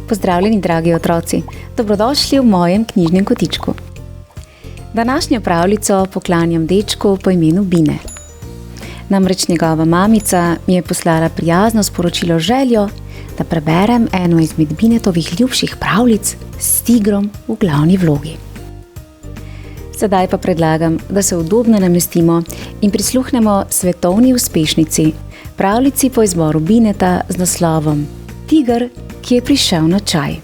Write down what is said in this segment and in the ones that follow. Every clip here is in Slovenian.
Pozdravljeni, dragi otroci, dobrodošli v mojem knjižnem kotičku. Današnjo pravljico poklanjam dečku po imenu Bine. Namreč njegova mamica mi je poslala prijazno sporočilo željo, da preberem eno izmed Binetovih ljubših pravljic s tigrom v glavni vlogi. Sedaj pa predlagam, da se udobno namestimo in prisluhnemo svetovni uspešnici, pravljici po izboru Bineta z naslovom Tiger, ki je prišel na čaj.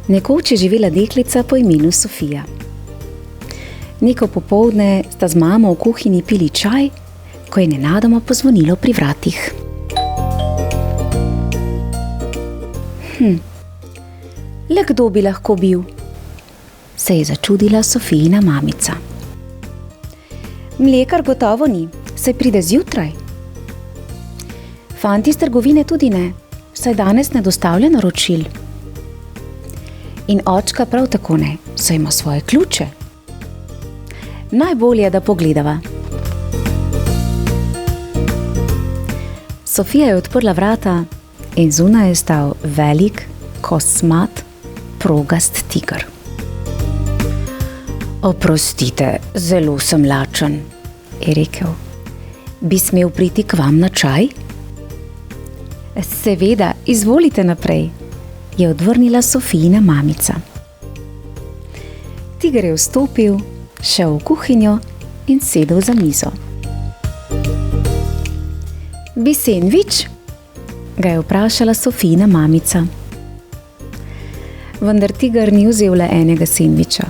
Nekoč je živela deklica po imenu Sofija. Neko popoldne sta z mamo v kuhinji pili čaj, ko je nenadoma pozvonilo pri vratih. Le kdo bi lahko bil? Se je začudila Sofijina mamica. Mlekar gotovo ni, saj pride zjutraj. Fant iz trgovine tudi ne, saj danes ne dostavlja naročil. In očka prav tako ne, saj ima svoje ključe. Najbolje, da pogledava. Sofija je odprla vrata in zunaj je stal velik, kosmat, progast tiger. Oprostite, zelo sem lačen, je rekel. Bi smel priti k vam na čaj? Seveda, izvolite naprej, je odvrnila Sofijina mamica. Tiger je vstopil, šel v kuhinjo in sedel za mizo. Bi sendvič? Ga je vprašala Sofijina mamica. Vendar tiger ni vzel le enega sendviča.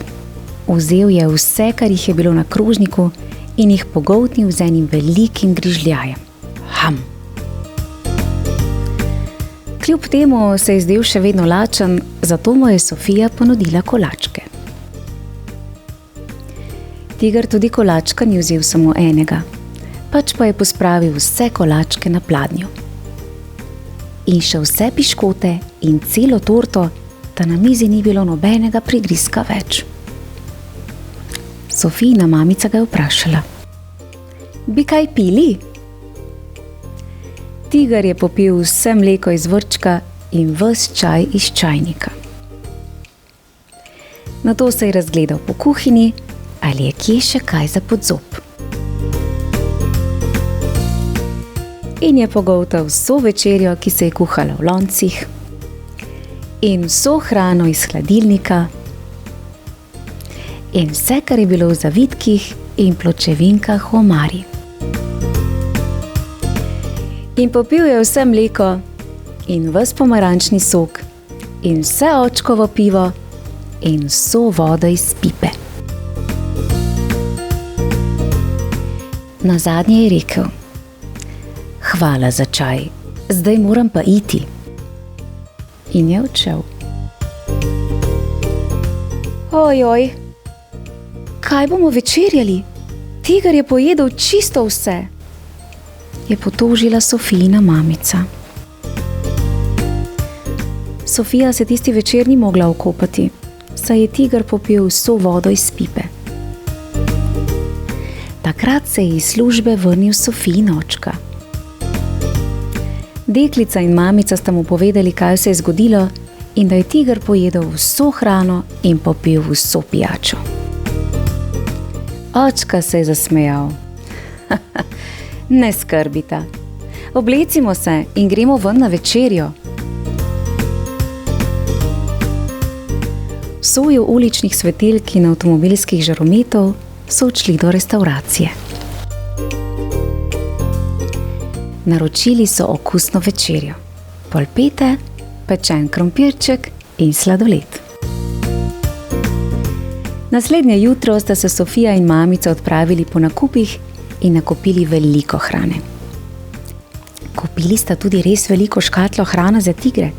Vzel je vse, kar jih je bilo na krožniku in jih pogoltnil z enim velikim grižljajem. Ham! Kljub temu se je zdel še vedno lačen, zato mu je Sofija ponudila kolačke. Tiger tudi kolačka ni vzel samo enega, pač pa je pospravil vse kolačke na pladnju. In še vse piškote in celo torto, da na mizi ni bilo nobenega prigrizka več. Sofijina mamica ga je vprašala. Bi kaj pili? Tiger je popil vse mleko iz vrčka in ves čaj iz čajnika. Nato se je razgledal po kuhinji, ali je kje še kaj za podzob. In je pogoltal vso večerjo, ki se je kuhala v loncih, in vso hrano iz hladilnika, in vse, kar je bilo v zavitkih in pločevinkah v omari. In popil je vse mleko in ves pomarančni sok in vse očkovo pivo in vso vodo iz pipe. Nazadnje je rekel: Hvala za čaj, zdaj moram pa iti. In je odšel. Ojoj, kaj bomo večerjali? Tiger je pojedel čisto vse, je potožila Sofijina mamica. Sofija se tisti večer ni mogla okopati, saj je tiger popil vso vodo iz pipe. Takrat se je iz službe vrnil Sofijin očka. Deklica in mamica sta mu povedali, kaj se je zgodilo in da je tiger pojedel vso hrano in popil vso pijačo. Očka se je zasmejal. Ne skrbita. Oblecimo se in gremo ven na večerjo. V soju uličnih svetilk in avtomobilskih žarometov so odšli do restavracije. Naročili so okusno večerjo. Polpete, pečen krompirček in sladoled. Naslednje jutro sta se Sofija in mamica odpravili po nakupih in nakupili veliko hrane. Kupili sta tudi res veliko škatlo hrane za tigre,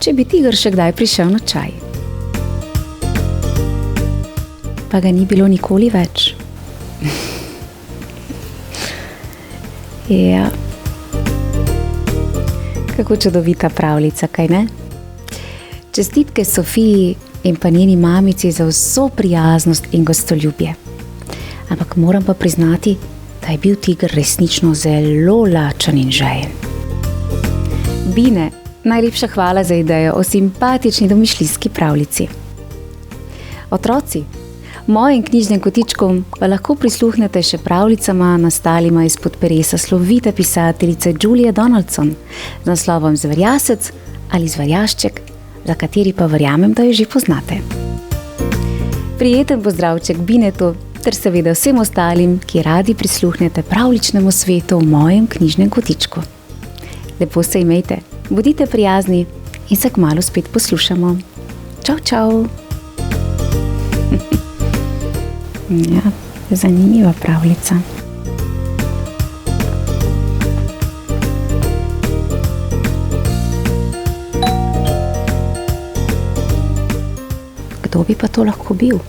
če bi tiger še kdaj prišel na čaj. Pa ga ni bilo nikoli več. Ja. Kako čudovita pravljica, kaj ne? Čestitke Sofiji in pa njeni mamici za vso prijaznost in gostoljubje. Ampak moram pa priznati, da je bil tiger resnično zelo lačen in žejen. Bine, najlepša hvala za idejo o simpatični domišljijski pravljici. Otroci, mojim knjižnim kotičkom pa lahko prisluhnete še pravljicama nastalima izpod peresa slovite pisateljice Julie Donaldson z naslovom Zverjasec ali Zverjašček, za kateri pa verjamem, da jo že poznate. Prijeten pozdravček Binetu ter seveda vsem ostalim, ki radi prisluhnete pravljičnemu svetu v mojem knjižnem kotičku. Lepo se imejte, bodite prijazni in se kmalu spet poslušamo. Čau, čau! Ja, zanimiva pravljica. Kdo bi pa to lahko bil?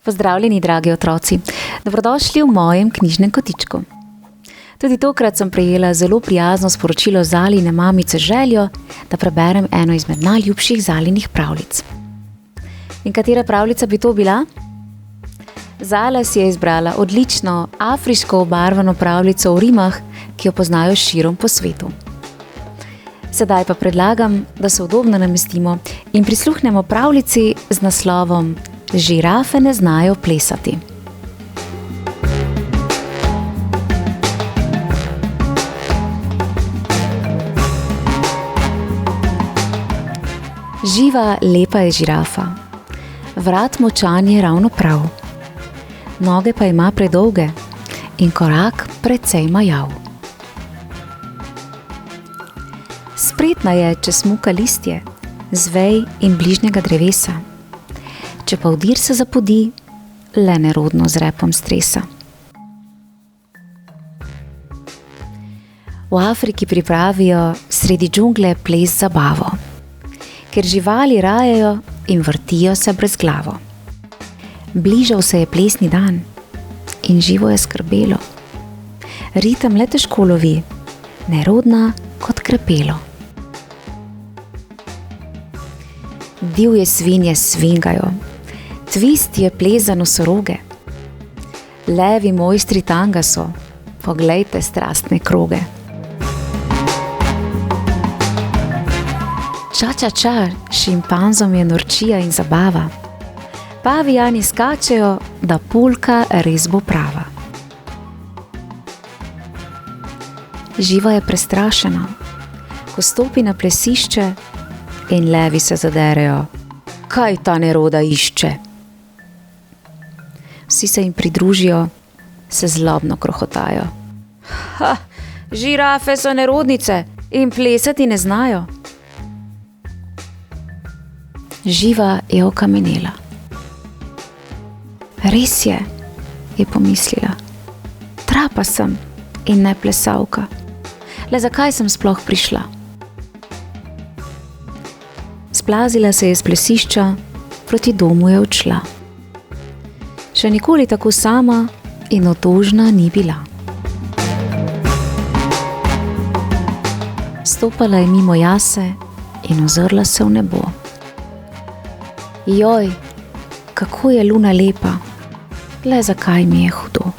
Pozdravljeni, dragi otroci. Dobrodošli v mojem knjižnem kotičku. Tudi tokrat sem prejela zelo prijazno sporočilo Zaline mamice željo, da preberem eno izmed najljubših Zalinih pravljic. In katera pravljica bi to bila? Zala si je izbrala odlično afriško obarvano pravljico o rimah, ki jo poznajo širom po svetu. Sedaj pa predlagam, da se udobno namestimo in prisluhnemo pravljici z naslovom Žirafe ne znajo plesati. Živa, lepa je žirafa. Vrat močan je ravno prav. Noge pa ima predolge in korak precej majav. Spretna je, če smuka listje, z vej in bližnjega drevesa. Če pa vdir se zapodi, le nerodno z repom stresa. V Afriki pripravijo sredi džungle ples zabavo, ker živali rajajo in vrtijo se brezglavo. Bližal se je plesni dan in živo je skrbelo. Ritem le težko lovi, nerodna kot krepelo. Divje svinje svingajo, tvist je ples za nosoroge. Levi mojstri tanga so, poglejte strastne kroge. Ča, šimpanzom je norčija in zabava. Pavijani skačejo, da polka res bo prava. Živa je prestrašena, ko stopi na plesišče in levi se zaderejo. Kaj ta neroda išče? Vsi se jim pridružijo, se zlobno krohotajo. Ha, žirafe so nerodnice in plesati ne znajo. Živa je okamenela. Res je pomislila. Trapa sem in ne plesalka. Le zakaj sem sploh prišla? Splazila se je z plesišča, proti domu je odšla. Še nikoli tako sama in otožna ni bila. Stopala je mimo jase in ozrla se v nebo. Joj, kako je luna lepa, le zakaj mi je hudo.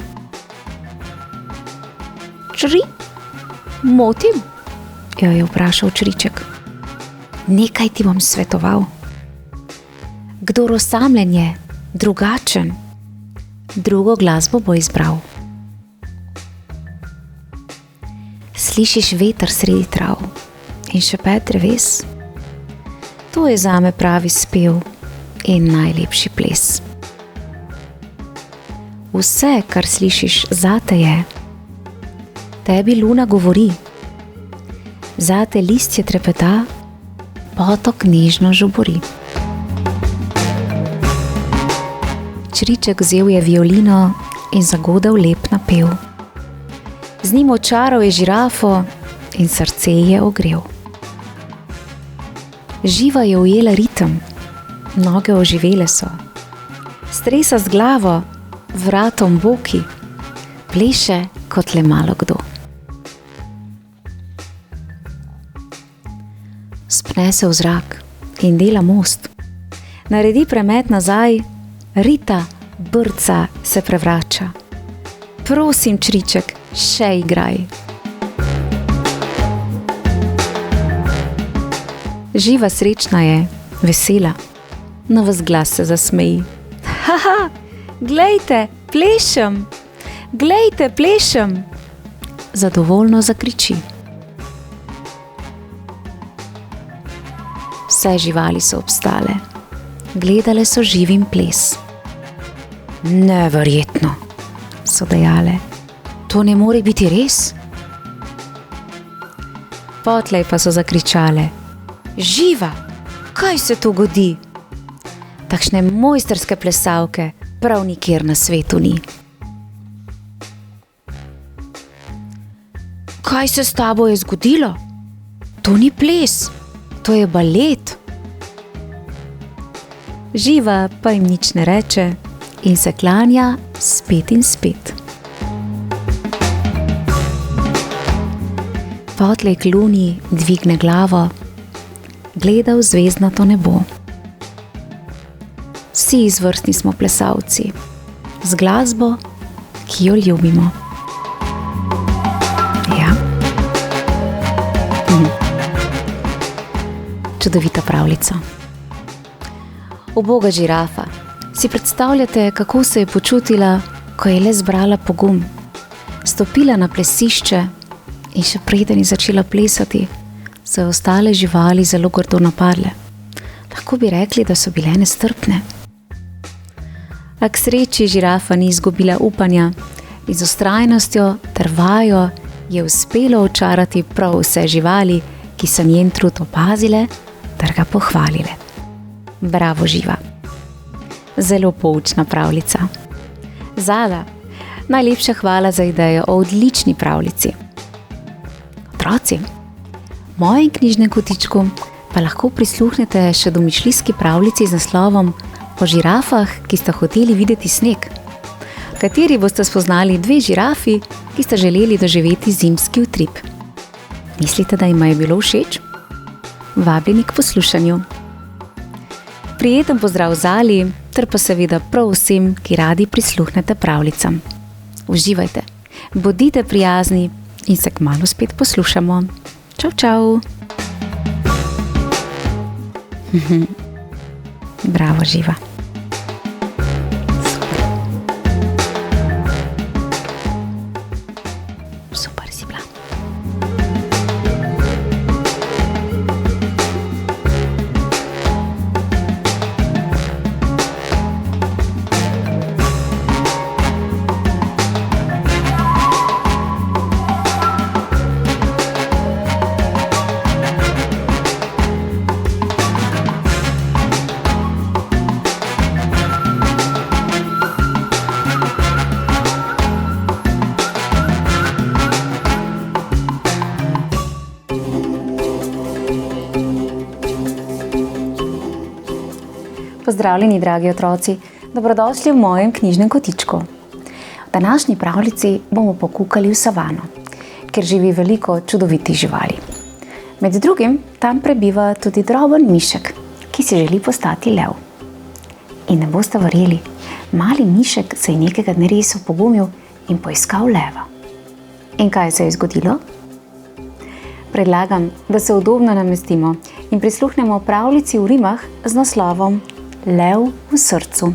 Čri, motim? Jo je vprašal čriček. Nekaj ti bom svetoval. Kdor osamljen je, drugačen, drugo glasbo bo izbral. Slišiš veter sredi trav in šepet dreves? To je zame pravi spev in najlepši ples. Vse, kar slišiš, zate je. Tebi luna govori. Zate listje trepeta, potok nežno žubori. Čriček vzel je violino in zagodel lep napev. Z njim očaral je žirafo in srce je ogrel. Živa je ujela ritem, noge oživele so. Stresa z glavo, vratom boki, pleše kot le malo kdo. Spne se v zrak in dela most. Naredi premet nazaj, Rita, brca, se prevrača. Prosim, Čriček, še igraj. Živa srečna je, vesela, na ves glas se zasmeji. Haha, glejte, plešem, glejte, plešem. Zadovoljno zakriči. Vse živali so obstale, gledale so živim ples. Neverjetno, so dejale, to ne more biti res. Potlej pa so zakričale, Živa, kaj se to godi? Takšne mojstrske plesalke prav nikjer na svetu ni. Kaj se s tabo je zgodilo? To ni ples, to je balet. Živa pa jim nič ne reče in se klanja spet in spet. Potlej k luni dvigne glavo, gleda v zvezdnato nebo. Vsi izvrstni smo plesalci, z glasbo, ki jo ljubimo. Ja. Čudovita pravljica. Uboga žirafa. Si predstavljate, kako se je počutila, ko je le zbrala pogum, stopila na plesišče in še preden je začela plesati, so ostale živali zelo grdo napadle. Lahko bi rekli, da so bile nestrpne. A k sreči žirafa ni izgubila upanja in z vztrajnostjo ter vajo je uspelo očarati prav vse živali, ki so njen trud opazile ter ga pohvalile. Bravo, Živa. Zelo poučna pravljica. Zala, najlepša hvala za idejo o odlični pravljici. Otroci, v mojem knjižnem kotičku pa lahko prisluhnete še domišljijski pravljici z naslovom o žirafah, ki sta hoteli videti sneg, v kateri boste spoznali 2 žirafi, ki sta želeli doživeti zimski utrip. Mislite, da jima je bilo všeč? Vabljeni k poslušanju. Prijeten pozdrav Zali, ter pa seveda prav vsem, ki radi prisluhnete pravljicam. Uživajte, bodite prijazni in se kmalu spet poslušamo. Čau, čau. Bravo, Živa. Super si bila. Pozdravljeni, dragi otroci, dobrodošli v mojem knjižnem kotičku. V današnji pravljici bomo pokukali v savano, kjer živi veliko čudovitih živali. Med drugim tam prebiva tudi droben mišek, ki si želi postati lev. In ne boste verjeli, mali mišek se je nekega dne res opogumil in poiskal leva. In kaj se je zgodilo? Predlagam, da se udobno namestimo in prisluhnemo pravljici v rimah z naslovom Lev v srcu.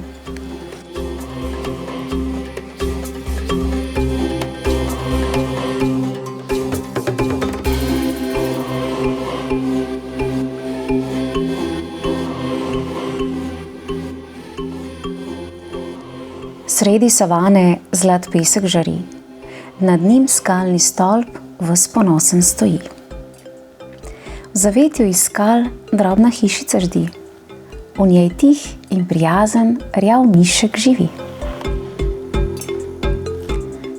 Sredi savane zlat pesek žari, nad njim skalni stolp ves ponosen stoji. V zavetju iz skal drobna hišica ždi, V njej tih in prijazen rjav mišek živi.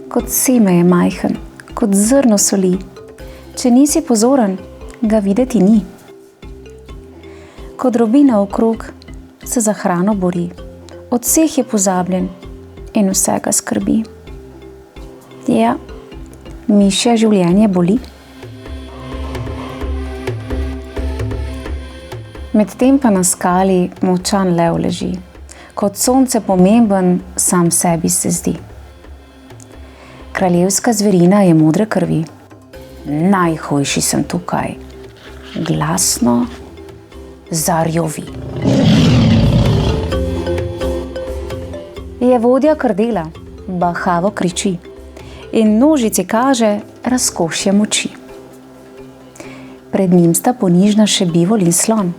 Kot seme je majhen, kot zrno soli. Če nisi pozoren, ga videti ni. Kot robina okrog se za hrano bori. Od vseh je pozabljen in vsega skrbi. Ja, mišje življenje boli. Medtem pa na skali močan lev leži. Kot sonce pomemben, sam sebi se zdi. Kraljevska zverina je modre krvi. Najhujši sem tukaj. Glasno zarjovi. Je vodja krdela, bahavo kriči in nožici kaže razkošje moči. Pred njim sta ponižna še bivol in slon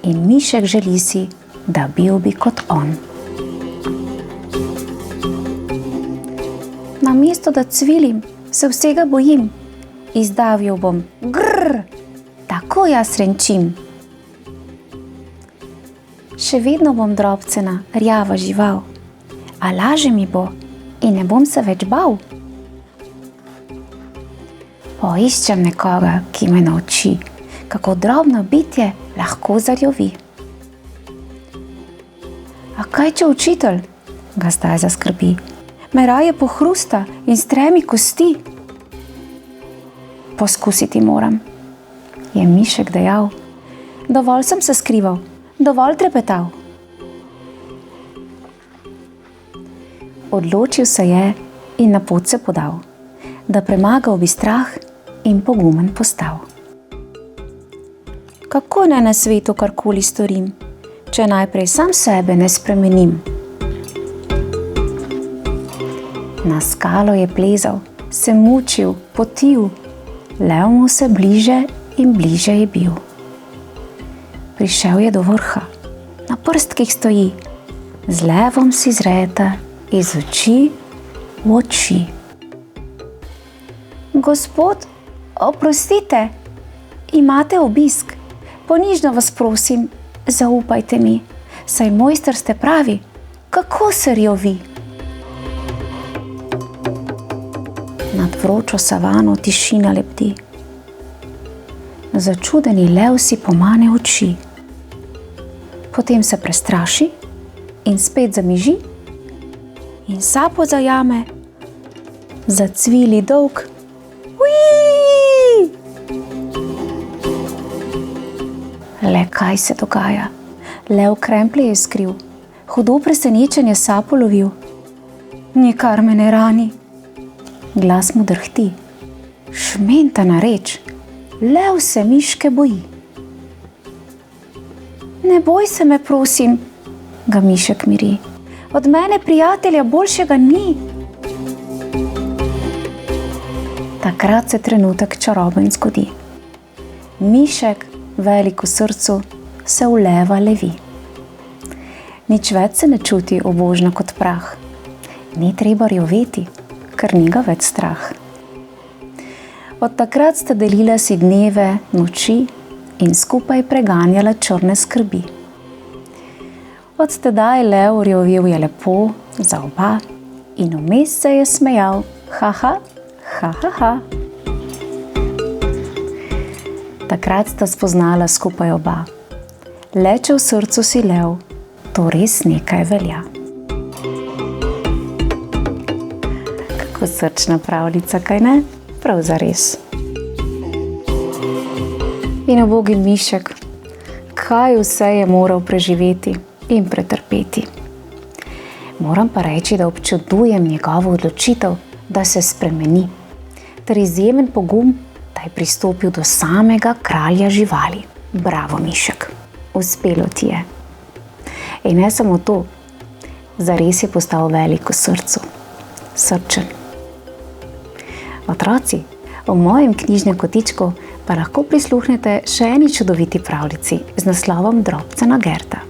in mišek želi si, da bil bi kot on. Namesto da cvilim, se vsega bojim. Izdavil bom grrr, tako jaz renčim. Še vedno bom drobcena, rjava žival, a laže mi bo in ne bom se več bal. Poiščem nekoga, ki me nauči, kako drobno bitje lahko zarjovi. A kaj če učitelj, ga zdaj zaskrbi, me raje pohrusta in stremi kosti? Poskusiti moram, je mišek dejal. Dovolj sem se skrival, dovolj trepetal. Odločil se je in na pot se podal, da premagal bi strah in pogumen postal. Kako naj na svetu karkoli storim, če najprej sam sebe ne spremenim? Na skalo je plezal, se mučil, potil, lev mu se bliže in bliže je bil. Prišel je do vrha, na prstkih stoji, z levom si zreta iz oči v oči. Gospod, oprostite, imate obisk, ponižno vas prosim, zaupajte mi, saj mojster ste pravi, kako se rjovi. Nad vročo savano tišina lebdi. Začudeni lev si pomane oči. Potem se prestraši in spet zamiži in sapo zajame, zacvili dolg. Uiii! Le kaj se dogaja? Lev kremplje je skril, hudo presenečenje sapo lovil. Nikar me ne rani. Glas mu drhti, šmentana reč, lev se miške boji. Ne boj se me, prosim, ga mišek miri, od mene prijatelja boljšega ni. Takrat se trenutek čaroben zgodi. Mišek, velik v srcu, se v leva levi. Nič več se ne čuti obožna kot prah. Ni treba rjoveti, ker ni ga več strah. Od takrat sta delila si dneve, noči in skupaj preganjala črne skrbi. Od tedaj lev rjovel je lepo za oba in vmes se je smejal, haha, haha. Takrat sta spoznala skupaj oba. Le če v srcu si lev, to res nekaj velja. Srčna pravljica, kaj ne? Prav zares. In ubogi mišek, kaj vse je moral preživeti in pretrpeti. Moram pa reči, da občudujem njegovo odločitev, da se spremeni, ter izjemen pogum, da je pristopil do samega kralja živali. Bravo, mišek, uspelo ti je. In ne samo to, zares je postal velik v srcu, srčen. Otroci, v mojem knjižnem kotičku pa lahko prisluhnete še eni čudoviti pravljici z naslovom Drobcena Gerta,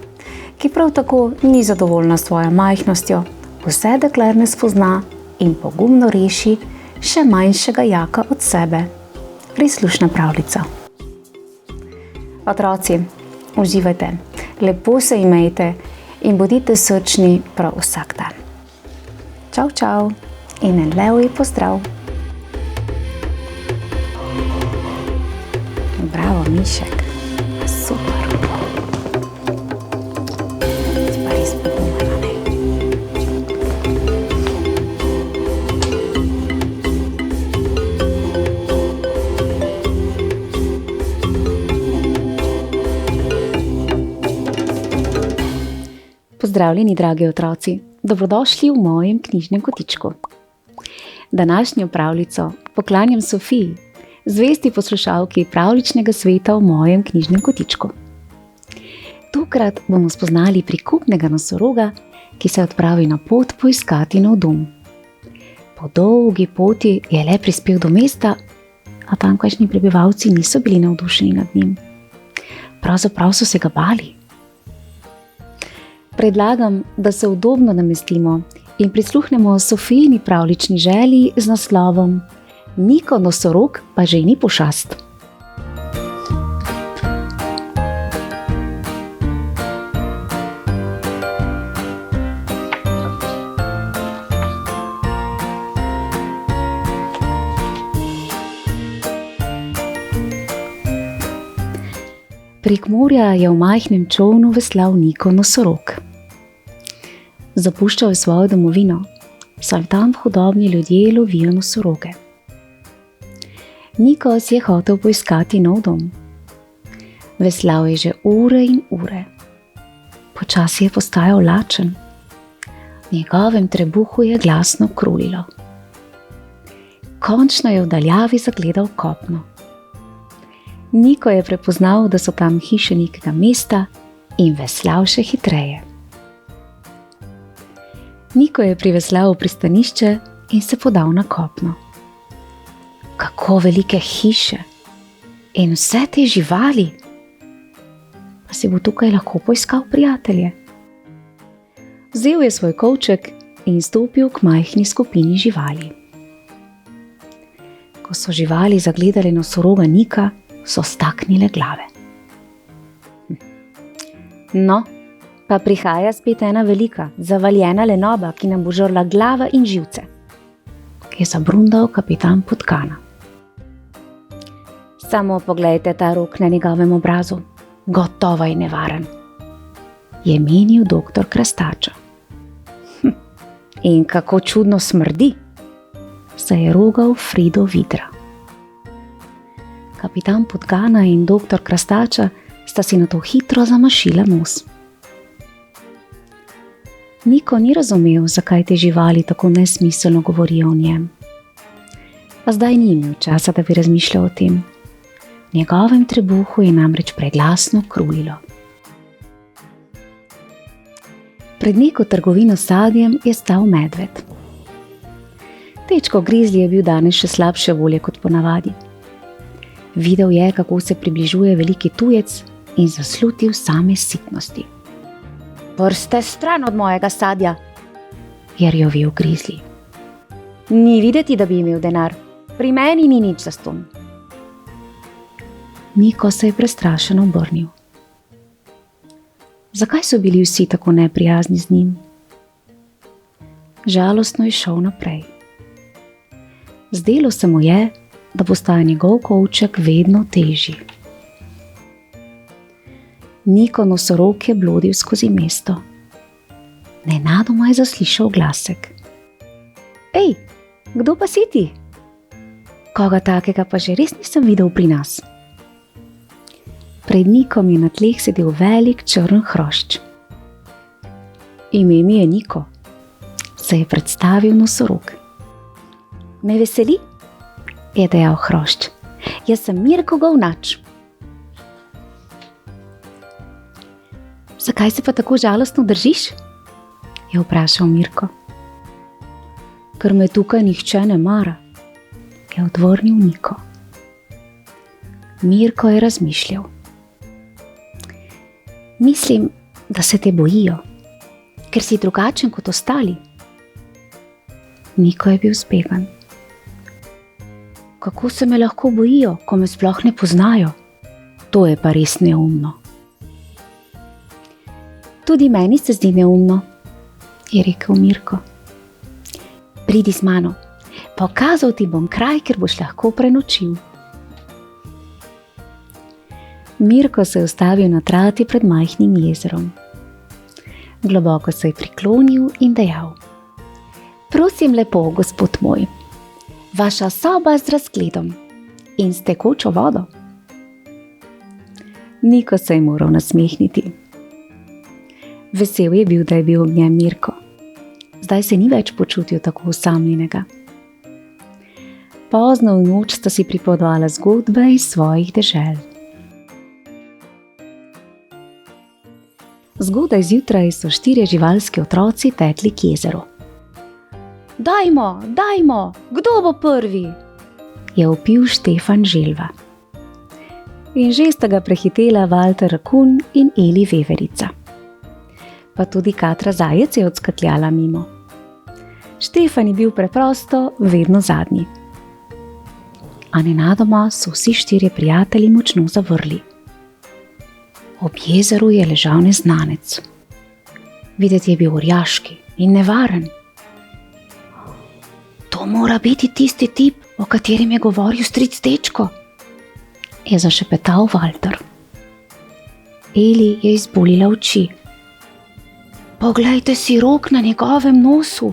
ki prav tako ni zadovoljna s svojo majhnostjo, vse dokler ne spozna in pogumno reši še manjšega jaka od sebe. Prislušna pravljica. Otroci, uživajte. lepo se imejte in bodite srčni prav vsak dan. Čau, čau in en levi pozdrav. Bravo, Mišek. Super. Pa res pogumna, ne? Pozdravljeni, dragi otroci. Dobrodošli v mojem knjižnem kotičku. Današnjo pravljico poklanjam Sofiji, zvesti poslušalki pravljičnega sveta v mojem knjižnem kotičku. Tokrat bomo spoznali prikupnega nosoroga, ki se odpravi na pot poiskati nov dom. Po dolgi poti je le prispel do mesta, a tamkajšnji prebivalci niso bili navdušeni nad njim. Pravzaprav so se ga bali. Predlagam, da se udobno namestimo in prisluhnemo Sofijini pravljični želji z naslovom Niko nosorog pa že ni pošast. Prek morja je v majhnem čolnu veslal Niko nosorog. Zapuščal je svojo domovino, saj tam hudobni ljudje lovijo nosoroge. Niko si je hotel poiskati nov dom. Veslal je že ure in ure. Počasi je postajal lačen. V njegovem trebuhu je glasno krulilo. Končno je v daljavi zagledal kopno. Niko je prepoznal, da so tam hiše nekega mesta in veslal še hitreje. Niko je priveslal v pristanišče in se podal na kopno. Kako velike hiše in vse te živali! Pa si bo tukaj lahko poiskal prijatelje. Vzel je svoj kovček in stopil k majhni skupini živali. Ko so živali zagledali nosoroga Nika, so staknile glave. No, pa prihaja spet ena velika, zavaljena lenoba, ki nam bo žrla glava in živce, je zabrundal kapitan Potkana. Samo poglejte ta rok na njegovem obrazu, gotovo je nevaren, je menil doktor Krastača. In kako čudno smrdi, se je rogal Frido Vidra. Kapitan Potkana in doktor Krastača sta si nato hitro zamašila nos. Niko ni razumel, zakaj te živali tako nesmiselno govorijo o njem. Pa zdaj ni imel časa, da bi razmišljal o tem. V njegovem trebuhu je namreč preglasno krulilo. Pred neko trgovino s sadjem je stal medved. Dečko Grizli je bil danes še slabše volje kot ponavadi. Videl je, kako se približuje veliki tujec in zaslutil same sitnosti. Vrste stran od mojega sadja, je rjovel Grizli. Ni videti, da bi imel denar, pri meni ni nič zastonj. Niko se je prestrašeno obrnil. Zakaj so bili vsi tako neprijazni z njim? Žalostno je šel naprej. Zdelo se mu je, da postaja njegov kovček vedno težji. Niko nosorog je blodil skozi mesto. Nenadoma je zaslišal glasek. Ej, kdo pa si ti? Koga takega pa že res nisem videl pri nas. Pred Nikom je na tleh sedel velik črn hrošč. Ime mi je Niko, se je predstavil nosorog. Me veseli, je dejal hrošč. Jaz sem Mirko Govnač. Zakaj se pa tako žalostno držiš? Je vprašal Mirko. Ker me tukaj nihče ne mara, je odvrnil Niko. Mirko je razmišljal. Mislim, da se te bojijo, ker si drugačen kot ostali. Niko je bil zbegan. Kako se me lahko bojijo, ko me sploh ne poznajo? To je pa res neumno. Tudi meni se zdi neumno, je rekel Mirko. Pridi z mano, pokazal ti bom kraj, kjer boš lahko prenočil. Mirko se je ustavil na trati pred majhnim jezerom. Globoko se je priklonil in dejal: Prosim lepo, gospod moj, vaša soba z razgledom in s tekočo vodo. Niko se je moral nasmehniti. Vesel je bil, da je bil ob njem Mirko. Zdaj se ni več počutil tako osamljenega. Pozno v noč sta si pripovedovala zgodbe iz svojih dežel. Zgodaj zjutraj so 4 živalski otroci tekli k jezeru. Dajmo, kdo bo prvi? Je vpil Štefan Želva. In že sta ga prehitela Valter Rakun in Eli Veverica. Pa tudi Katra Zajec je odskakljala mimo. Štefan je bil preprosto vedno zadnji. A nenadoma so vsi 4 prijatelji močno zavrli. Ob jezeru je ležal neznanec. Videti je bil orjaški in nevaren. To mora biti tisti tip, o katerem je govoril stric Dečko, je zašepetal Valter. Eli je izbuljila oči. Poglejte si rok na njegovem nosu.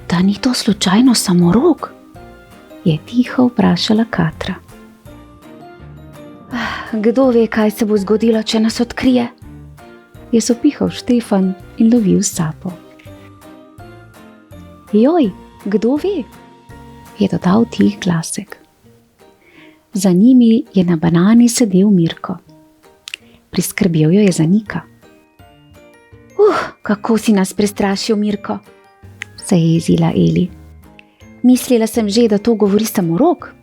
Da ni to slučajno samo rok? Je tiho vprašala Katra. Kdo ve, kaj se bo zgodilo, če nas odkrije? Je sopihal Štefan in lovil sapo. Joj, kdo ve? Je dodal tih glasek. Za njimi je na banani sedel Mirko. Priskrbel jo je za Nika. Kako si nas prestrašil, Mirko, se je jezila Eli. Mislila sem že, da to govori Samorok.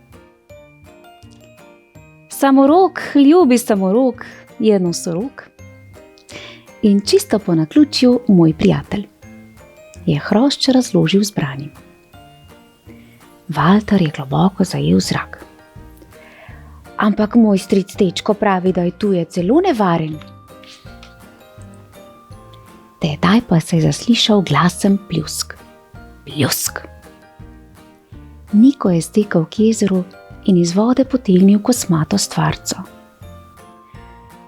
Samorok, ljubi Samorok, je nosorog. In čisto po naključju moj prijatelj, je hrošč razložil zbranim. Valter je globoko zajel zrak. Ampak moj stric Dečko pravi, da je tujec zelo nevaren. Tedaj pa se je zaslišal glasen pljusk. Pljusk. Niko je stekel k jezeru in iz vode potegnil kosmato stvarco.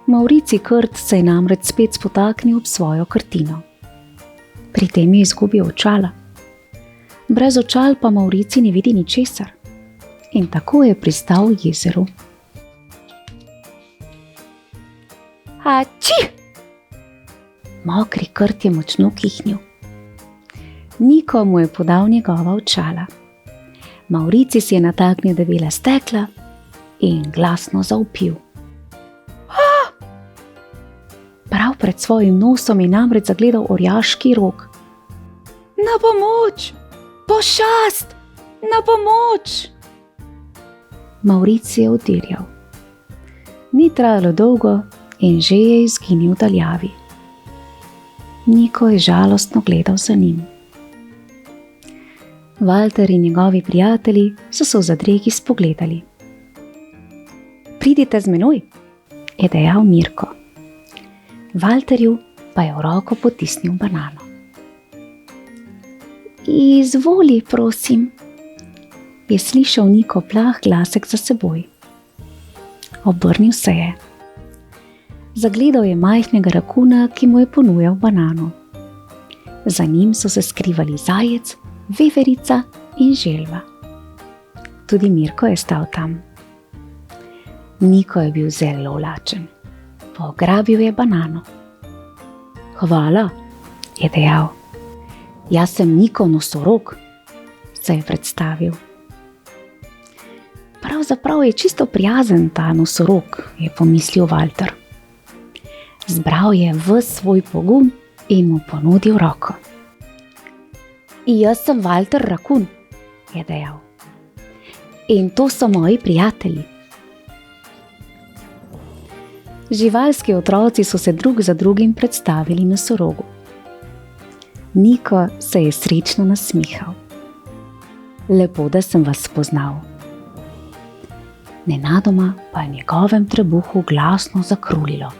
Mavrici Krt se je namreč spet spotaknil ob svojo krtino. Pri tem je izgubil očala. Brez očal pa Mavrici ne vidi ničesar. In tako je pristal v jezeru. Ači! Mokri Krt je močno kihnil. Niko mu je podal njegova očala. Mavrici si je nataknil debela stekla in glasno zavpil. Prav pred svojim nosom je namreč zagledal orjaški rog. Na pomoč! Pošast! Na pomoč! Mavrici je oddirjal. Ni trajalo dolgo in že je izginil v daljavi. Niko je žalostno gledal za njim. Valter in njegovi prijatelji so se v zadregi spogledali. Pridite z menoj, je dejal Mirko. Valterju pa je v roko potisnil banano. Izvoli, prosim, je slišal Niko plah glasek za seboj. Obrnil se je. Zagledal je majhnega rakuna, ki mu je ponujal banano. Za njim so se skrivali Zajec, Veverica in Želva. Tudi Mirko je stal tam. Niko je bil zelo lačen. Pograbil je banano. Hvala, je dejal. Jaz sem Niko nosorog, se je predstavil. Pravzaprav je čisto prijazen ta nosorog, je pomislil Valter. Zbral je ves svoj pogum in mu ponudil roko. Jaz sem Valter Rakun, je dejal. In to so moji prijatelji. Živalski otroci so se drug za drugim predstavili nosorogu. Niko se je srečno nasmihal. Lepo, da sem vas spoznal. Nenadoma pa je njegovem trebuhu glasno zakrulilo.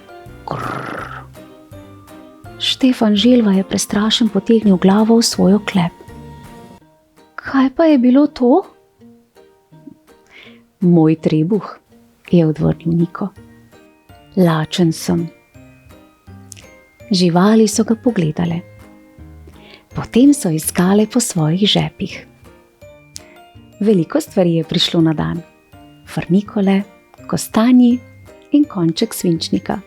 Grrr. Štefan Želva je prestrašen potegnil glavo v svoj oklep. Kaj pa je bilo to? Moj trebuh, je odvrnil Niko. Lačen sem. Živali so ga pogledale. Potem so iskale po svojih žepih. Veliko stvari je prišlo na dan. Frnikole, kostanji in konček svinčnika.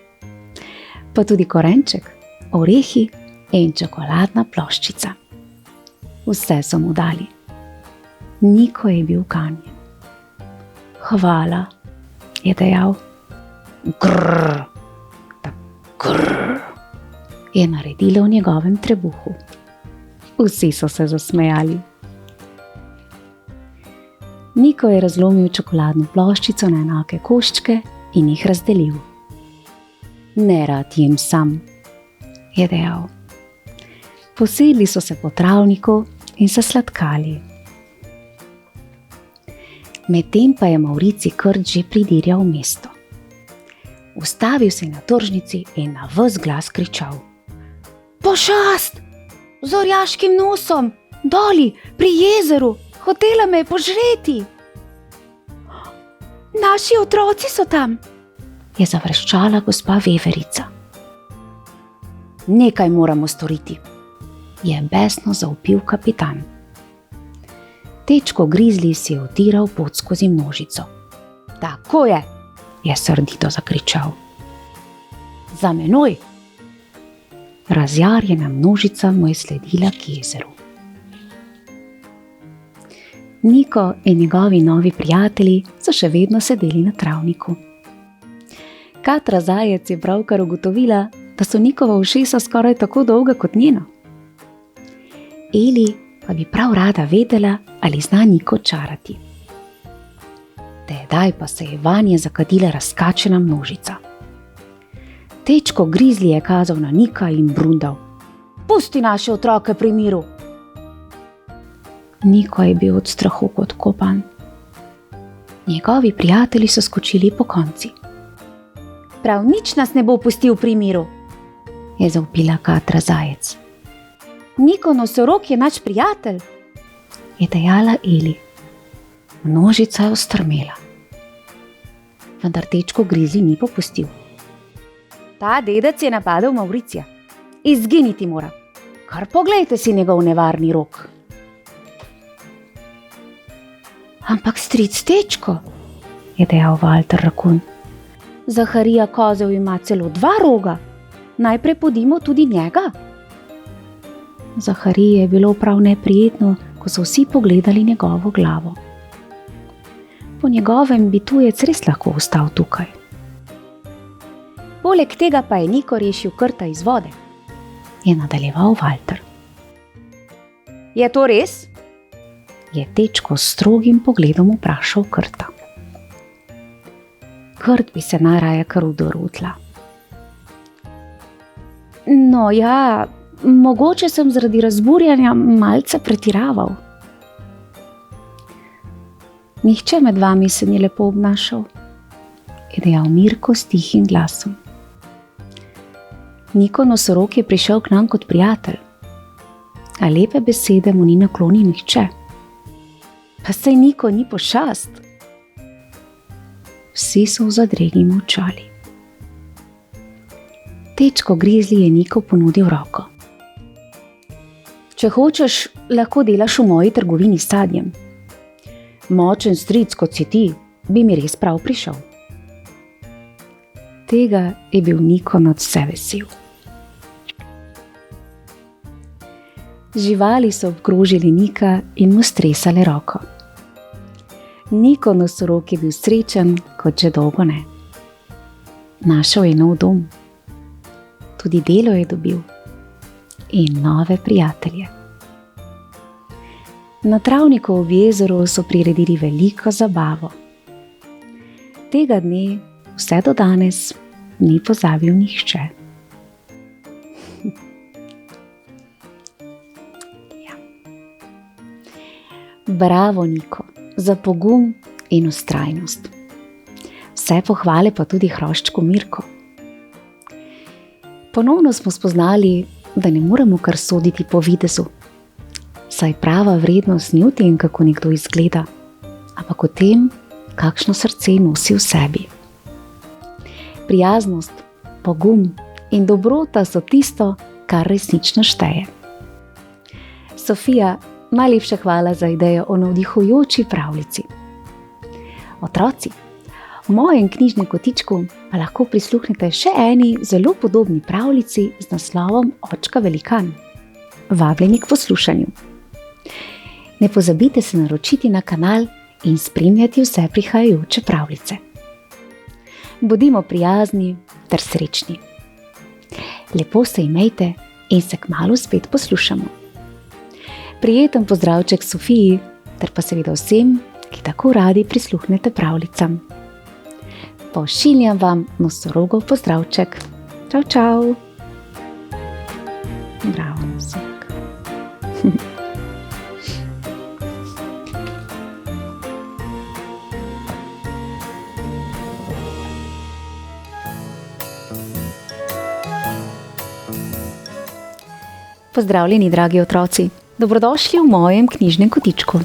Pa tudi korenček, orehi in čokoladna ploščica. Vse so mu dali. Niko je bil ganjen. Hvala, je dejal. Grrr, grrr, je naredila v njegovem trebuhu. Vsi so se zasmejali. Niko je razlomil čokoladno ploščico na enake koščke in jih razdelil. Nerad jem sam, je dejal. Posedli so se po travniku in se sladkali. Medtem pa je Mavrici Krt že pridirjal v mesto. Ustavil se je na tržnici in na ves glas kričal. Pošast! Z orjaškim nosom! Doli, pri jezeru! Hotela me je požreti! Naši otroci so tam! Je zavreščala gospa Veverica. Nekaj moramo storiti, je besno zavpil kapitan. Tečko Grizli si je utiral pot skozi množico. Tako je srdito zakričal. Za menoj! Razjarjena množica mu je sledila k jezeru. Niko in njegovi novi prijatelji so še vedno sedeli na travniku. Katra Zajec je pravkar ugotovila, da so Nikova ušesa skoraj tako dolga kot njena. Eli pa bi prav rada vedela, ali zna Niko čarati. Tedaj pa se je vanje zakadila razkačena množica. Tečko Grizli je kazal na Nika in brundal. Pusti naše otroke pri miru! Niko je bil od strahu kot kopan. Njegovi prijatelji so skočili po konci. Prav nič nas ne bo pustil pri miru, je zavpila Katra Zajec. Niko Nosorog je naš prijatelj, je dejala Eli. Množica je ostrmela. Vendar Tečko Grizli ni popustil. Ta dedec je napadel Mavricija. Izginiti mora. Kar poglejte si njegov nevarni rok. Ampak stric Tečko, je dejal Valter Rakun. Zaharija Kozel ima celo 2 roga. Najprej podimo tudi njega. Zahariji je bilo prav neprijetno, ko so vsi pogledali njegovo glavo. Po njegovem bi tujec res lahko ostal tukaj. Poleg tega pa je Niko rešil Krta iz vode, je nadaljeval Valter. Je to res? Je Tečko s strogim pogledom vprašal Krta. Krt bi se najraje kar vdrl v tla. No ja, mogoče sem zaradi razburjanja malce pretiraval. Nihče med vami se ni lepo obnašal, je dejal Mirko s tihim glasom. Niko Nosorog je prišel k nam kot prijatelj, a lepe besede mu ni naklonil nihče. Pa saj Niko ni pošast. Vsi so v zadregi molčali. Tečko Grizli je Niko ponudil roko. Če hočeš, lahko delaš v moji trgovini s sadjem. Močen stric, kot si ti, bi mi res prav prišel. Tega je bil Niko nadvse vesel. Živali so obkrožili Nika in mu stresale roko. Niko Nosorog je bil srečen, kot že dolgo ne. Našel je nov dom. Tudi delo je dobil. In nove prijatelje. Na travniku v jezeru so priredili veliko zabavo. Tega dne, vse do danes, ni pozabil nihče. Ja. Bravo, Niko, za pogum in vztrajnost. Vse pohvale pa tudi hroščku Mirko. Ponovno smo spoznali, da ne moremo kar soditi po videzu. Saj prava vrednost ni v tem, kako nekdo izgleda, ampak v tem, kakšno srce nosi v sebi. Prijaznost, pogum in dobrota so tisto, kar resnično šteje. Sofija, najlepša hvala za idejo o navdihujoči pravljici. Otroci, v mojem knjižnem kotičku pa lahko prisluhnete še eni zelo podobni pravljici z naslovom Očka velikan. Vabljeni k poslušanju. Ne pozabite se naročiti na kanal in spremljati vse prihajajoče pravljice. Bodimo prijazni ter srečni. Lepo se imejte in se kmalu spet poslušamo. Prijeten pozdravček Sofiji ter pa seveda vsem, ki tako radi prisluhnete pravljicam. Pošiljam vam nosorogov pozdravček. Čau, čau. Bravo, nosorog. Pozdravljeni, dragi otroci. Dobrodošli v mojem knjižnem kotičku.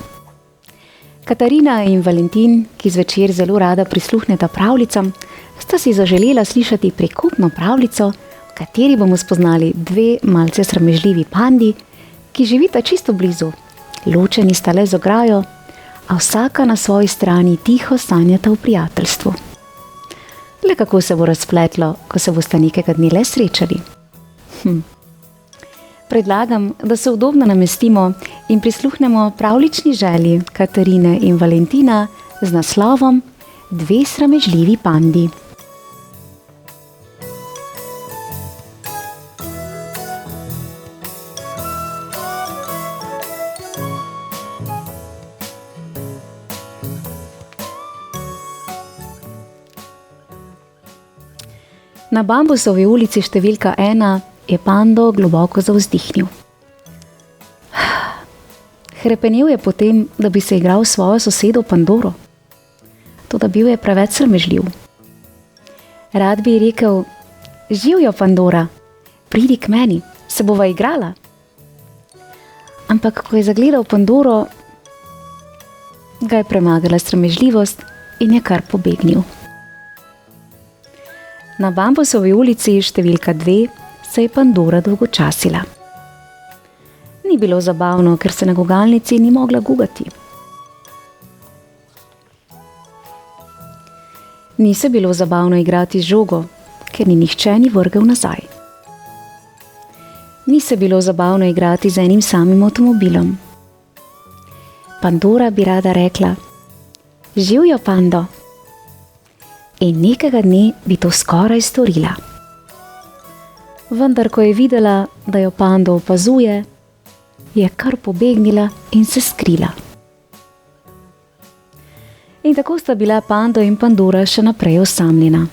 Katarina in Valentin, ki zvečer zelo rada prisluhneta pravljicam, sta si zaželela slišati prekupno pravljico, v kateri bomo spoznali dve malce sramežljivi pandi, ki živita čisto blizu. Ločeni sta le z ograjo, a vsaka na svoji strani tiho sanjata v prijateljstvu. Le kako se bo razpletlo, ko se bosta nekega dne le srečali. Predlagam, da se udobno namestimo in prisluhnemo pravljični želji Katarine in Valentina z naslovom Dve sramežljivi pandi. Na Bambusovi ulici številka 1 je pando globoko zavzdihnil. Hrepenel je potem, da bi se igral s svojo sosedo Pandoro. Toda bil je preveč sramežljiv. Rad bi rekel: "Živjo, Pandora, pridi k meni, se bova igrala." Ampak ko je zagledal Pandoro, ga je premagala sramežljivost in je kar pobegnil. Na Bambusovi ulici številka 2 se je Pandora dolgočasila. Ni bilo zabavno, ker se na gugalnici ni mogla gugati. Ni se bilo zabavno igrati z žogo, ker ni nihče ni vrgel nazaj. Ni se bilo zabavno igrati z enim samim avtomobilom. Pandora bi rada rekla: "Živjo, Pando!" In nekega dne bi to skoraj storila. Vendar, ko je videla, da jo Pando opazuje, je kar pobegnila in se skrila. In tako sta bila Pando in Pandora še naprej osamljena.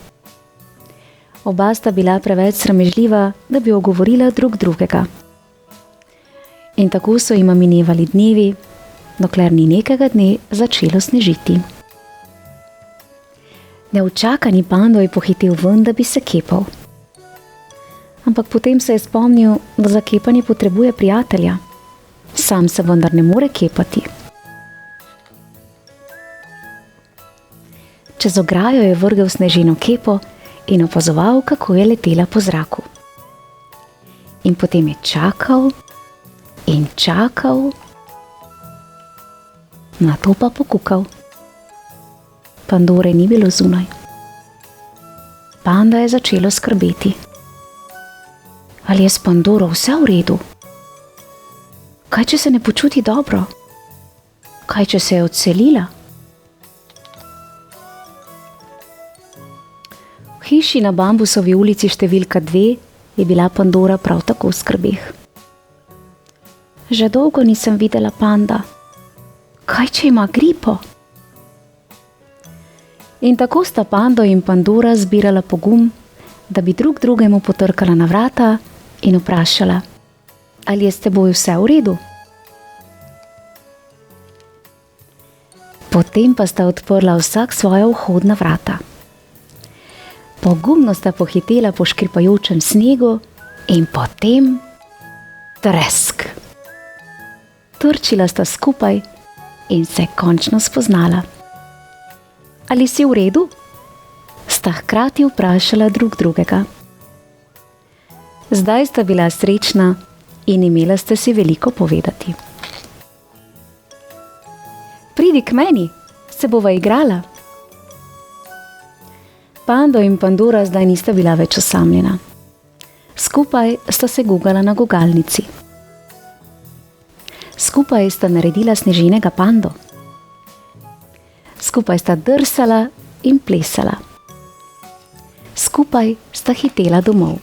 Oba sta bila preveč sramežljiva, da bi ogovorila drug drugega. In tako so jima minevali dnevi, dokler ni nekega dne začelo snežiti. Neučakani Pando je pohitel ven, da bi se kepal. Ampak potem se je spomnil, da za kepanje potrebuje prijatelja. Sam se vendar ne more kepati. Čez ograjo je vrgel sneženo kepo in opazoval, kako je letela po zraku. In potem je čakal in čakal, nato pa pokukal. Pandore ni bilo zunaj. Panda je začelo skrbeti. Ali je s Pandoro vse v redu? Kaj, če se ne počuti dobro? Kaj, če se je odselila? V hiši na Bambusovi ulici številka 2 je bila Pandora prav tako v skrbeh. Že dolgo nisem videla Panda. Kaj, če ima gripo? In tako sta Pando in Pandora zbirala pogum, da bi drug drugemu potrkala na vrata in vprašala: "Ali je s teboj vse v redu?" Potem pa sta odprla vsak svoja vhodna vrata. Pogumno sta pohitela po škripajočem snegu in potem tresk. Trčila sta skupaj in se končno spoznala. Ali si v redu? Sta hkrati vprašala drug drugega. Zdaj sta bila srečna in imela sta si veliko povedati. Pridi k meni, se bova igrala. Pando in Pandora zdaj nista bila več osamljena. Skupaj sta se gugala na gugalnici. Skupaj sta naredila sneženega pando. Skupaj sta drsala in plesala. Skupaj sta hitela domov.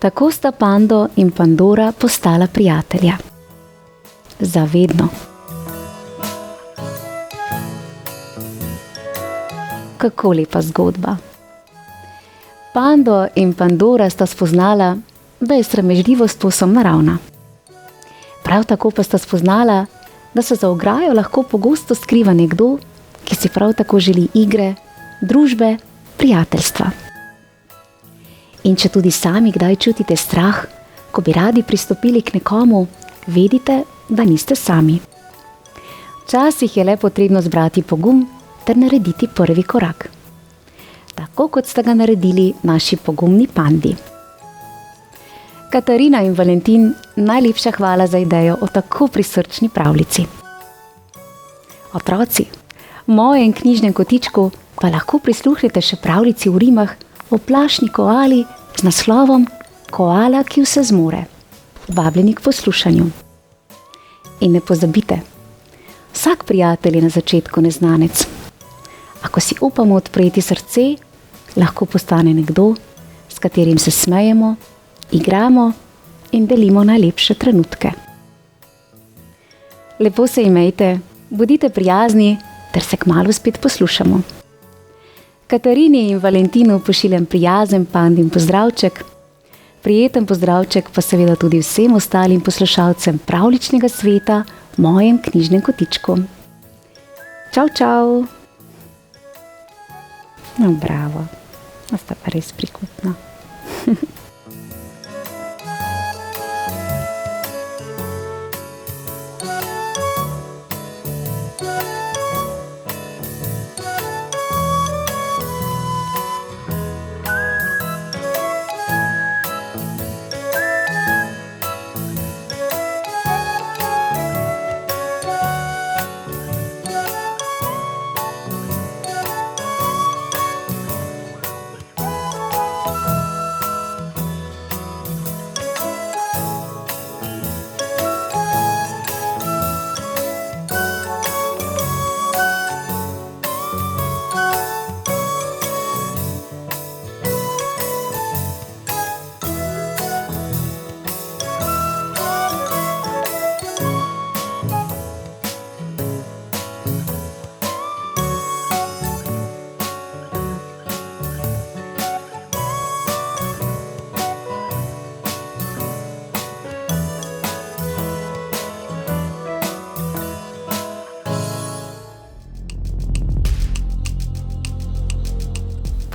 Tako sta Pando in Pandora postala prijatelja. Za vedno. Kako lepa zgodba. Pando in Pandora sta spoznala, da je sramežljivost povsem naravna. Prav tako pa sta spoznala, da se za ograjo lahko pogosto skriva nekdo, ki si prav tako želi igre, družbe, prijateljstva. In če tudi sami kdaj čutite strah, ko bi radi pristopili k nekomu, vedite, da niste sami. Včasih je le potrebno zbrati pogum ter narediti prvi korak. Tako kot sta ga naredili naši pogumni pandi. Katarina in Valentin, najlepša hvala za idejo o tako prisrčni pravljici. Otroci, v mojem knjižnem kotičku pa lahko prisluhnete še pravljici v rimah o plašni koali z naslovom Koala, ki vse zmore. Vabljeni k poslušanju. In ne pozabite, vsak prijatelj je na začetku neznanec. Ako si upamo odpreti srce, lahko postane nekdo, s katerim se smejemo, igramo in delimo najlepše trenutke. Lepo se imejte, bodite prijazni ter se kmalu spet poslušamo. Katarini in Valentinu pošiljam prijazen pandin pozdravček, prijeten pozdravček pa seveda tudi vsem ostalim poslušalcem pravljičnega sveta v mojem knjižnem kotičku. Čau, čau! No, bravo, sta pa res prikupna.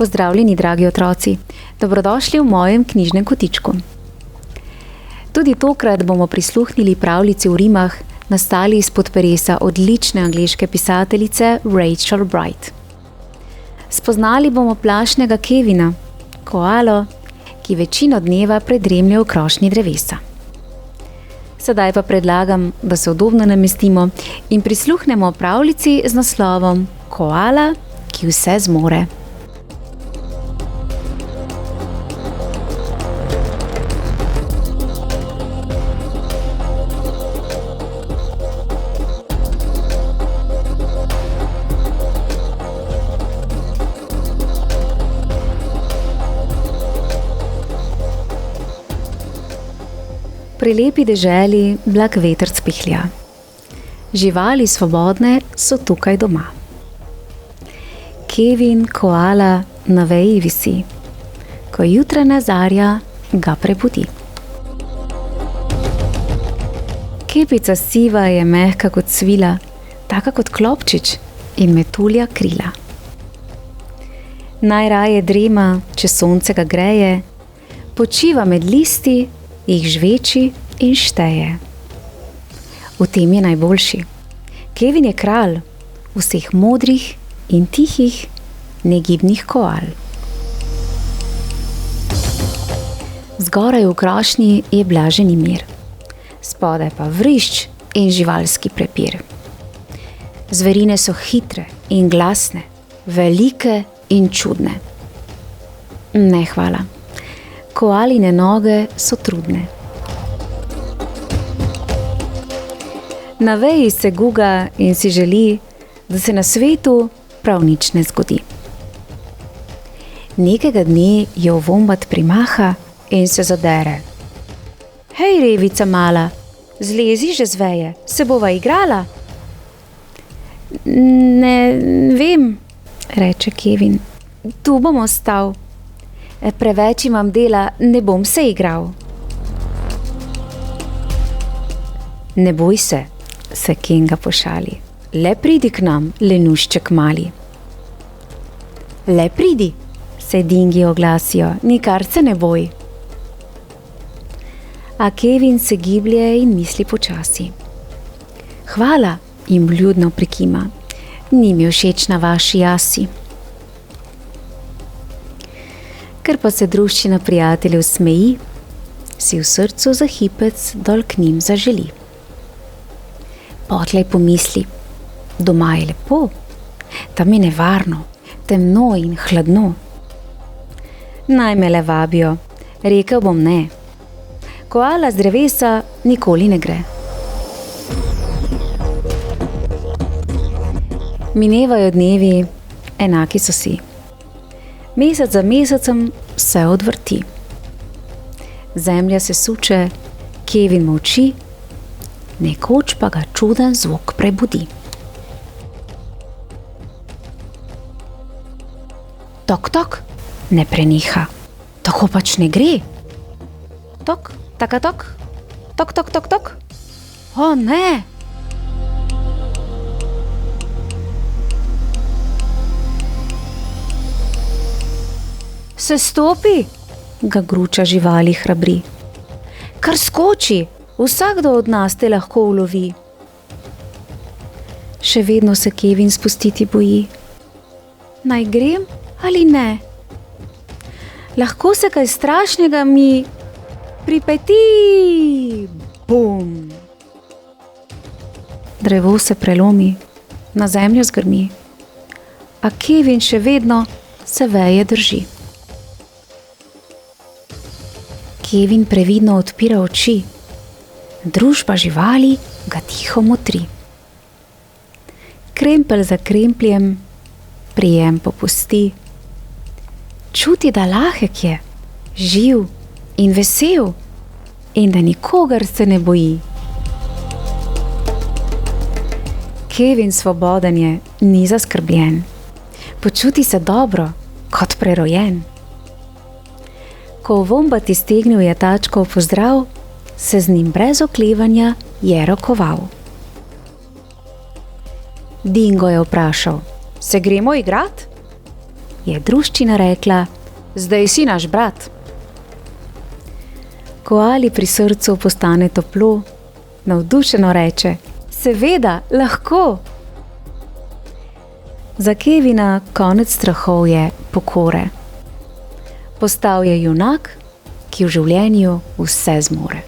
Pozdravljeni, dragi otroci, dobrodošli v mojem knjižnem kotičku. Tudi tokrat bomo prisluhnili pravljici v rimah, nastali izpod peresa odlične angleške pisateljice Rachel Bright. Spoznali bomo plašnega Kevina, koalo, ki večino dneva predremlja v krošnji drevesa. Sedaj pa predlagam, da se udobno namestimo in prisluhnemo pravljici z naslovom Koala, ki vse zmore. Pri lepi deželi blag vetrc pihlja. Živali svobodne so tukaj doma. Kevin, koala, na veji visi. Ko jutranja zarja ga prebudi. Kepica siva je mehka kot svila, taka kot klopčič in metulja krila. Najraje drema, če sonce ga greje, počiva med listi, jih žveči in šteje. V tem je najboljši. Kevin je kralj vseh modrih in tihih, negibnih koal. Zgoraj v krošnji je blaženi mir, spodaj pa vrišč in živalski prepir. Zverine so hitre in glasne, velike in čudne. Ne, hvala. Koaline noge so trudne. Na veji se guga in si želi, da se na svetu prav nič ne zgodi. Nekega dne jo vombat primaha in se zadere. Hej, revica mala, zlezi že z veje, se bova igrala? Ne vem, reče Kevin. Tu bom ostal. Preveč imam dela, ne bom se igral. Ne boj se, se Kenga pošali. Le pridi k nam, lenušček mali. Le pridi, se dingi oglasijo, nikar se ne boj. A Kevin se giblje in misli počasi. Hvala, jim vljudno prikima, ni mi všeč na vaši jasi. Ker pa se druščina prijateljev smeji, si v srcu za hipec dol k njim zaželi. Potlej pomisli, doma je lepo, tam je nevarno, temno in hladno. Naj me le vabijo, rekel bom ne. Koala z drevesa nikoli ne gre. Minevajo dnevi, enaki so si. Mesec za mesecem vse odvrti. Zemlja se suče, Kevin molči, nekoč pa ga čuden zvok prebudi. Tok, tok, ne preneha. Tako pač ne gre. Tok, takatok, tok, tok, tok, tok. O ne! Se stopi, ga gruča živali hrabri. Kar skoči, vsakdo od nas te lahko ulovi. Še vedno se Kevin spustiti boji. Naj grem ali ne? Lahko se kaj strašnega mi pripeti. Bum! Drevo se prelomi, na zemljo zgrmi, a Kevin še vedno se veje drži. Kevin previdno odpira oči, družba živali ga tiho motri. Krempelj za krempljem prijem popusti, čuti, da lahek je, živ in vesel in da nikogar se ne boji. Kevin svoboden je, ni zaskrbljen, počuti se dobro, kot prerojen. Ko vombat iztegnil je tačko v pozdrav, se z njim brez oklevanja je rokoval. Dingo je vprašal, se gremo igrat? Je druščina rekla, zdaj si naš brat. Koali pri srcu postane toplo, navdušeno reče, seveda, lahko. Za Kevina konec strahov je pokore. Postal je junak, ki v življenju vse zmore.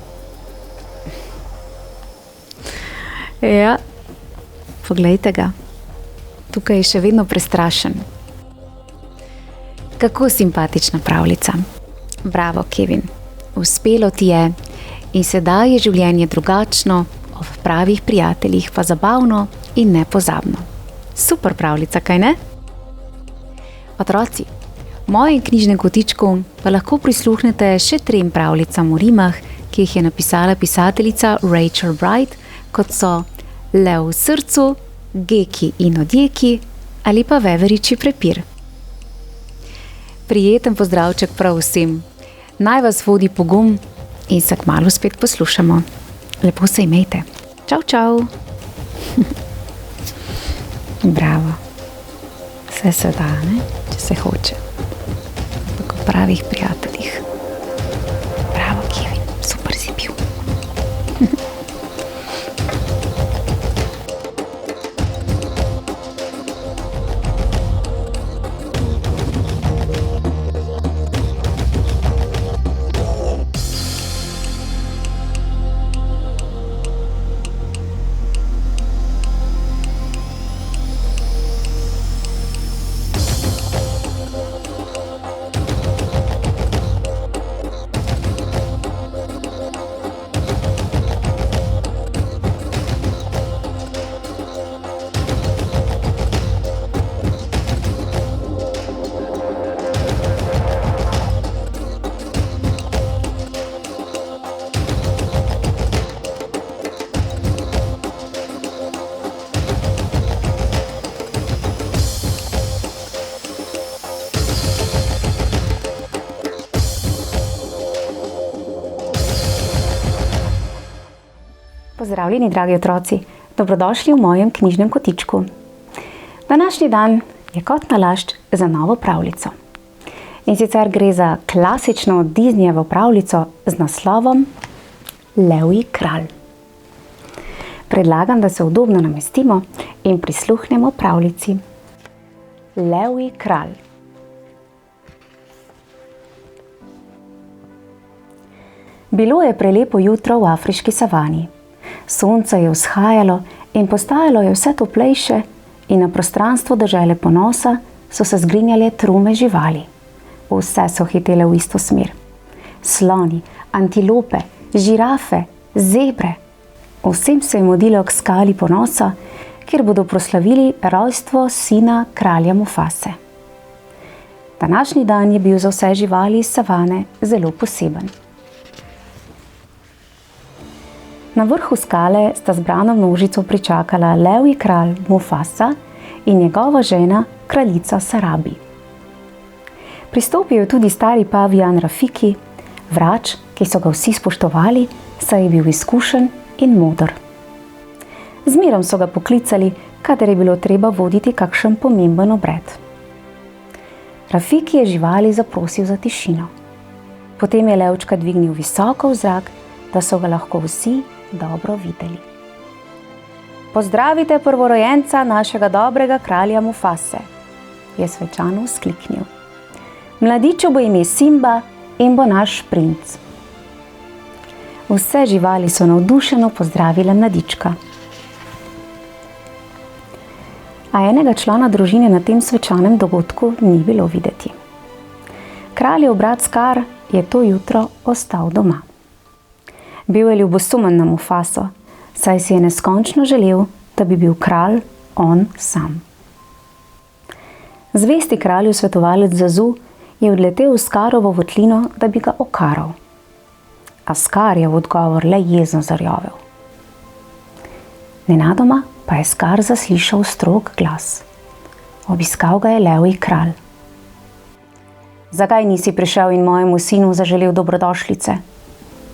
Ja, poglejte ga. Tukaj je še vedno prestrašen. Kako simpatična pravljica. Bravo, Kevin. Uspelo ti je in sedaj je življenje drugačno, ob pravih prijateljih pa zabavno in nepozabno. Super pravljica, kaj ne? Otroci, v mojem knjižnem kotičku pa lahko prisluhnete še 3 pravljicam v rimah, ki jih je napisala pisateljica Rachel Bright, kot so Lev v srcu, Geki in odjeki ali pa Veveričji prepir. Prijeten pozdravček prav vsem. Naj vas vodi pogum in se kmalu spet poslušamo. Lepo se imejte. Čau, čau. Bravo. Vse se da, ne? Če se hoče. pravih prijateljih. Bravo, Kevin, super si bil. Pozdravljeni, dragi otroci, dobrodošli v mojem knjižnem kotičku. Današnji dan je kot nalašč za novo pravljico. In sicer gre za klasično Disneyjevo pravljico z naslovom Levji kralj. Predlagam, da se udobno namestimo in prisluhnemo pravljici. Levji kralj. Bilo je prelepo jutro v afriški savani. Sonce je vzhajalo in postajalo je vse toplejše in na prostranstvo dežele ponosa so se zgrinjale trume živali. Vse so hitele v isto smer. Sloni, antilope, žirafe, zebre. Vsem se je mudilo k skali ponosa, kjer bodo proslavili rojstvo sina kralja Mufase. Današnji dan je bil za vse živali iz savane zelo poseben. Na vrhu skale sta zbrano množico pričakala levji kralj Mufasa in njegova žena, kraljica Sarabi. Pristopil je tudi stari pavijan Rafiki, vrač, ki so ga vsi spoštovali, saj je bil izkušen in moder. Zmerom so ga poklicali, kadar je bilo treba voditi kakšen pomemben obred. Rafiki je živali zaprosil za tišino. Potem je levčka dvignil visoko v zrak, da so ga lahko vsi dobro videli. Pozdravite prvorojenca našega dobrega kralja Mufase, je svečano vzkliknil. Mladiču bo ime Simba in bo naš princ. Vse živali so navdušeno pozdravile mladička. A enega člana družine na tem svečanem dogodku ni bilo videti. Kraljev brat Scar je to jutro ostal doma. Bil je ljubosumen na Mufaso, saj si je neskončno želel, da bi bil kralj on sam. Zvesti kralju svetovalec Zazu je odletel v Scarovo votlino, da bi ga okaral. A Scar je v odgovor le jezno zarjovel. Nenadoma pa je Scar zaslišal strog glas. Obiskal ga je levji kralj. Zakaj nisi prišel in mojemu sinu zaželel dobrodošlice?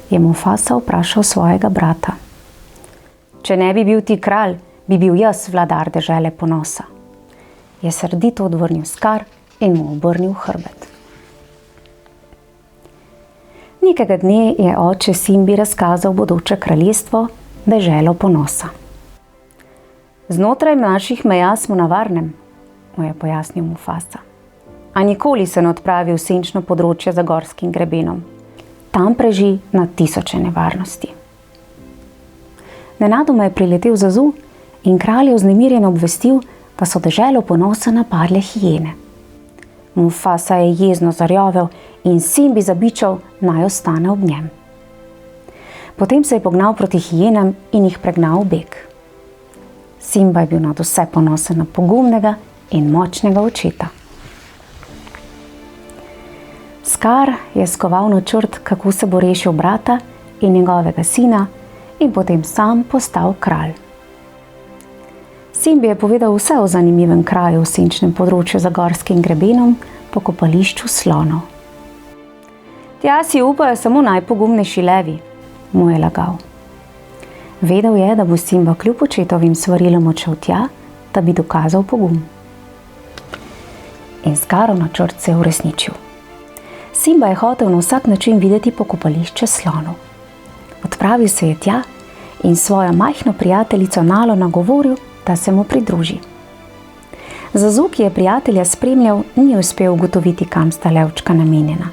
Je Mufasa vprašal svojega brata. Če ne bi bil ti kralj, bi bil jaz vladar dežele ponosa. Je srdito odvrnil Scar in mu obrnil hrbet. Nekega dne je oče Simbi razkazal bodoče kraljestvo, deželo ponosa. Znotraj naših meja smo na varnem, mu je pojasnil Mufasa. A nikoli se ne odpravi v senčno področje za gorskim grebenom. Tam preži na tisoče nevarnosti. Nenadoma je priletel Zazu in kralj je vznemirjeno obvestil, da so deželo ponosa napadle hijene. Mufasa je jezno zarjovel in Simbi zabičal, naj ostane ob njem. Potem se je pognal proti hijenam in jih pregnal v beg. Simba je bil nad vse ponosen na pogumnega in močnega očeta. Scar je skoval načrt, kako se bo rešil brata in njegovega sina in potem sam postal kralj. Simbi je povedal vse o zanimivem kraju v senčnem področju za gorskim grebenom, pokopališču slonov. Tja si upajo samo najpogumnejši levi, mu je lagal. Vedel je, da bo Simba kljub očetovim svarilom odšel tja, da bi dokazal pogum. In Scarov načrt se je uresničil. Simba je hotel na vsak način videti pokopališče slonov. Odpravil se je tja in svojo majhno prijateljico Nalo nagovoril, da se mu pridruži. Zazu, ki je prijatelja spremljal, ni uspel ugotoviti, kam sta levčka namenjena.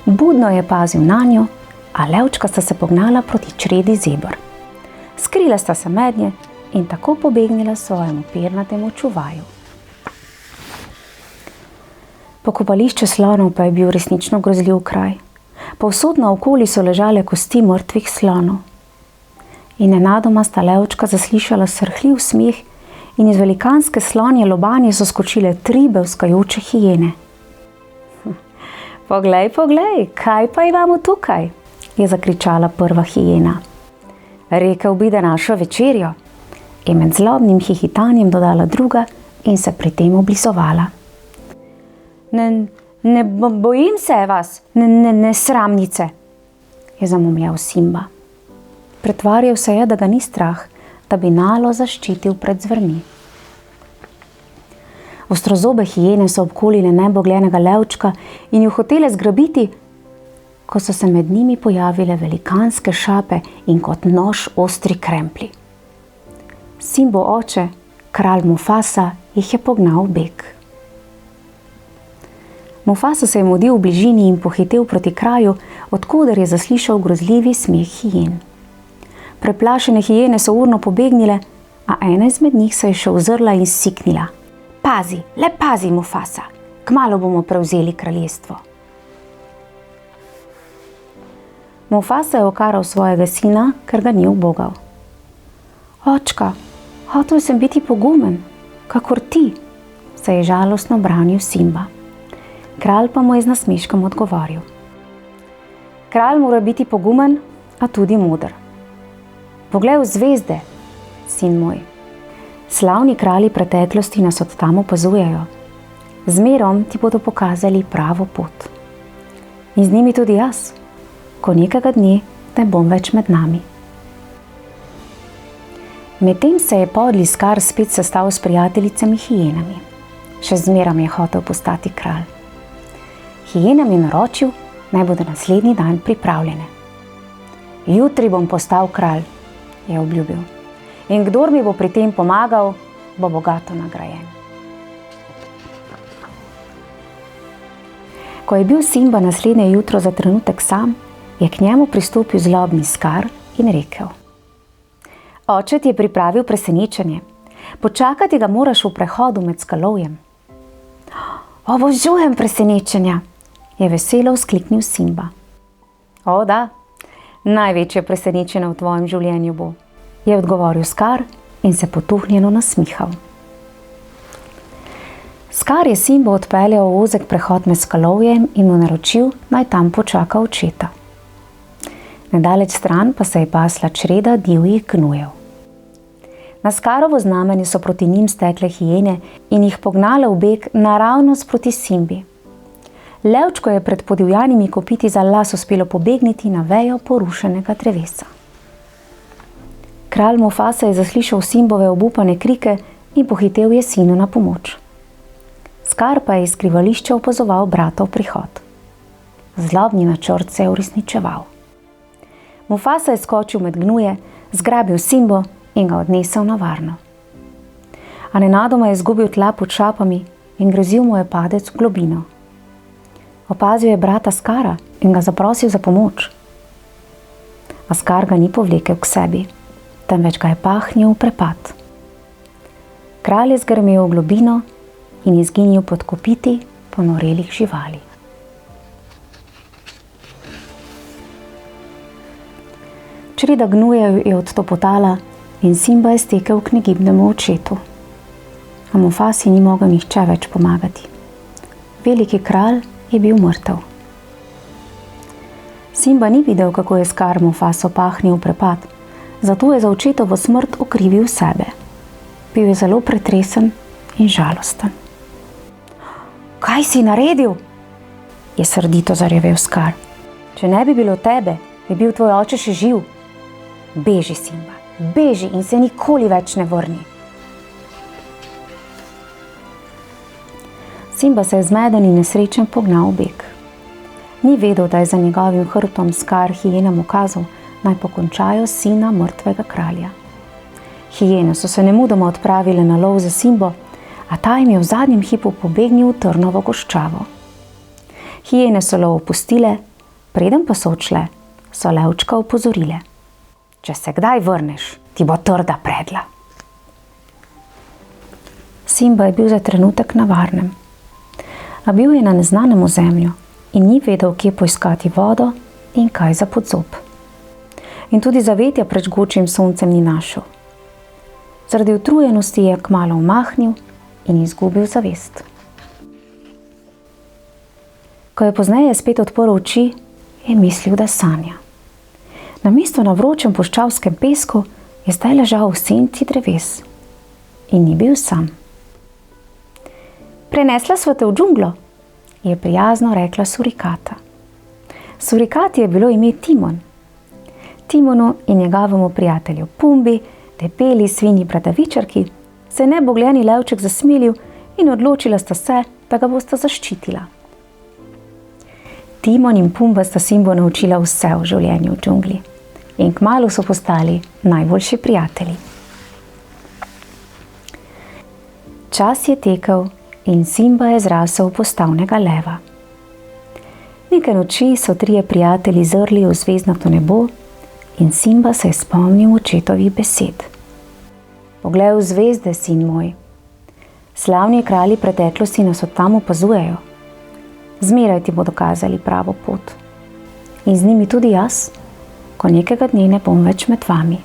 Budno je pazil nanjo, a levčka sta se pognala proti čredi zebr. Skrila sta se mednje in tako pobegnila svojemu pernatemu čuvaju. Pokopališče slonov pa je bil resnično grozljiv kraj. Povsod naokoli so ležale kosti mrtvih slonov. In nenadoma sta levčka zaslišala srhljiv smeh in iz velikanske slonje lobanje so skočile 3 bevskajoče hijene. Poglej, poglej, kaj pa imamo tukaj, je zakričala prva hijena. Rekel bi, da našo večerjo, je med zlobnim hihitanjem dodala druga in se pri tem oblisovala. Ne bojim se vas, nesramnice, je zamomljal Simba. Pretvarjal se je, da ga ni strah, da bi Nalo zaščitil pred zvermi. Ostrozobe hijene so obkolile nebogljenega levčka in ju hotele zgrabiti, ko so se med njimi pojavile velikanske šape in kot nož ostri kremplji. Simbo oče, kralj Mufasa, jih je pognal v beg. Mufasa se je mudil v bližini in pohitel proti kraju, odkoder je zaslišal grozljivi smeh hijen. Preplašene hijene so urno pobegnile, a ena izmed njih se je še ozrla in siknila. Pazi, le pazi, Mufasa, kmalu bomo prevzeli kraljestvo. Mufasa je okaral svojega sina, ker ga ni ubogal. Očka, hotel sem biti pogumen, kakor ti, se je žalostno branil Simba. Kralj pa mu je z nasmeškom odgovoril. Kralj mora biti pogumen, a tudi moder. Poglej v zvezde, sin moj. Slavni kralji preteklosti nas od tam opazujejo. Zmerom ti bodo pokazali pravo pot. In z njimi tudi jaz, ko nekega dne ne bom več med nami. Medtem se je podli Scar spet sestal s prijateljicami hijenami. Še zmerom je hotel postati kralj. Hijenam je naročil, naj bodo naslednji dan pripravljene. Jutri bom postal kralj, je obljubil. In kdor mi bo pri tem pomagal, bo bogato nagrajen. Ko je bil Simba naslednje jutro za trenutek sam, je k njemu pristopil zlobni Scar in rekel. Oče ti je pripravil presenečenje. Počakati ga moraš v prehodu med skalovjem. Obožujem presenečenja, je veselo vzkliknil Simba. O da, največje presenečenje v tvojem življenju bo, je odgovoril Scar in se potuhnjeno nasmihal. Scar je Simbo odpeljal v ozek prehod med skalovjem in mu naročil, naj tam počaka očeta. Nedaleč stran pa se je pasla čreda divjih gnujev. Na Scarovo znamenje so proti njim stekle hijene in jih pognale v beg naravnost proti Simbi. Levčko je pred podivjanimi kopiti za las uspelo pobegniti na vejo porušenega drevesa. Kralj Mufasa je zaslišal Simbove obupane krike in pohitel je sinu na pomoč. Scar pa je iz skrivališča opazoval bratov prihod. Zlobni načrt se je uresničeval. Mufasa je skočil med gnuje, zgrabil Simbo in ga odnesel na varno. A nenadoma je izgubil tla pod šapami in grozil mu je padec v globino. Opazil je brata Scara in ga zaprosil za pomoč. A Scar ga ni povlekel k sebi, temveč ga je pahnil v prepad. Kralj je zgrmel v globino in izginil pod kopiti ponorelih živali. Čreda gnujev je odtopotala in Simba je stekel k negibnemu očetu. A Mufasi ni mogel nihče več pomagati. Veliki kralj je bil mrtev. Simba ni videl, kako je Scar Mufaso pahnil v prepad, zato je za očetovo smrt okrivil sebe. Bil je zelo pretresen in žalosten. Kaj si naredil? Je srdito zarevel Scar. Če ne bi bilo tebe, bi bil tvoj oče še živ. Beži, Simba, beži in se nikoli več ne vrni. Simba se je zmeden in nesrečen pognal v beg. Ni vedel, da je za njegovim hrbtom Scar hijenam ukazal, naj pokončajo sina mrtvega kralja. Hijene so se nemudoma odpravile na lov za Simbo, a ta jim je v zadnjem hipu pobegnil v trnovo goščavo. Hijene so lov opustile, preden pa so odšle, so levčka opozorile. Če se kdaj vrneš, ti bo trda predla. Simba je bil za trenutek na varnem, a bil je na neznanem ozemlju in ni vedel, kje poiskati vodo in kaj za podzob. In tudi zavetja pred žgočim soncem ni našel. Zaradi utrujenosti je kmalu omahnil in izgubil zavest. Ko je pozneje spet odprl oči, je mislil, da sanja. Namesto na vročem puščavskem pesku je zdaj ležal v senci dreves in ni bil sam. Prenesla sva te v džunglo, je prijazno rekla Surikata. Surikati je bilo ime Timon. Timonu in njegovemu prijatelju Pumbi, debeli svinji bradavičarki, se je nebogljeni levček zasmilil in odločila sta se, da ga bosta zaščitila. Timon in Pumba sta Simbo naučila vse o življenju v džungli in kmalu so postali najboljši prijatelji. Čas je tekel in Simba je zrasel v postavnega leva. Neke noči so trije prijatelji zrli v zvezdnato nebo in Simba se je spomnil očetovih besed. Poglej v zvezde, sin moj. Slavni kralji preteklosti nas od tam opazujejo. Zmeraj ti bodo kazali pravo pot. In z njimi tudi jaz, ko nekega dne ne bom več med vami.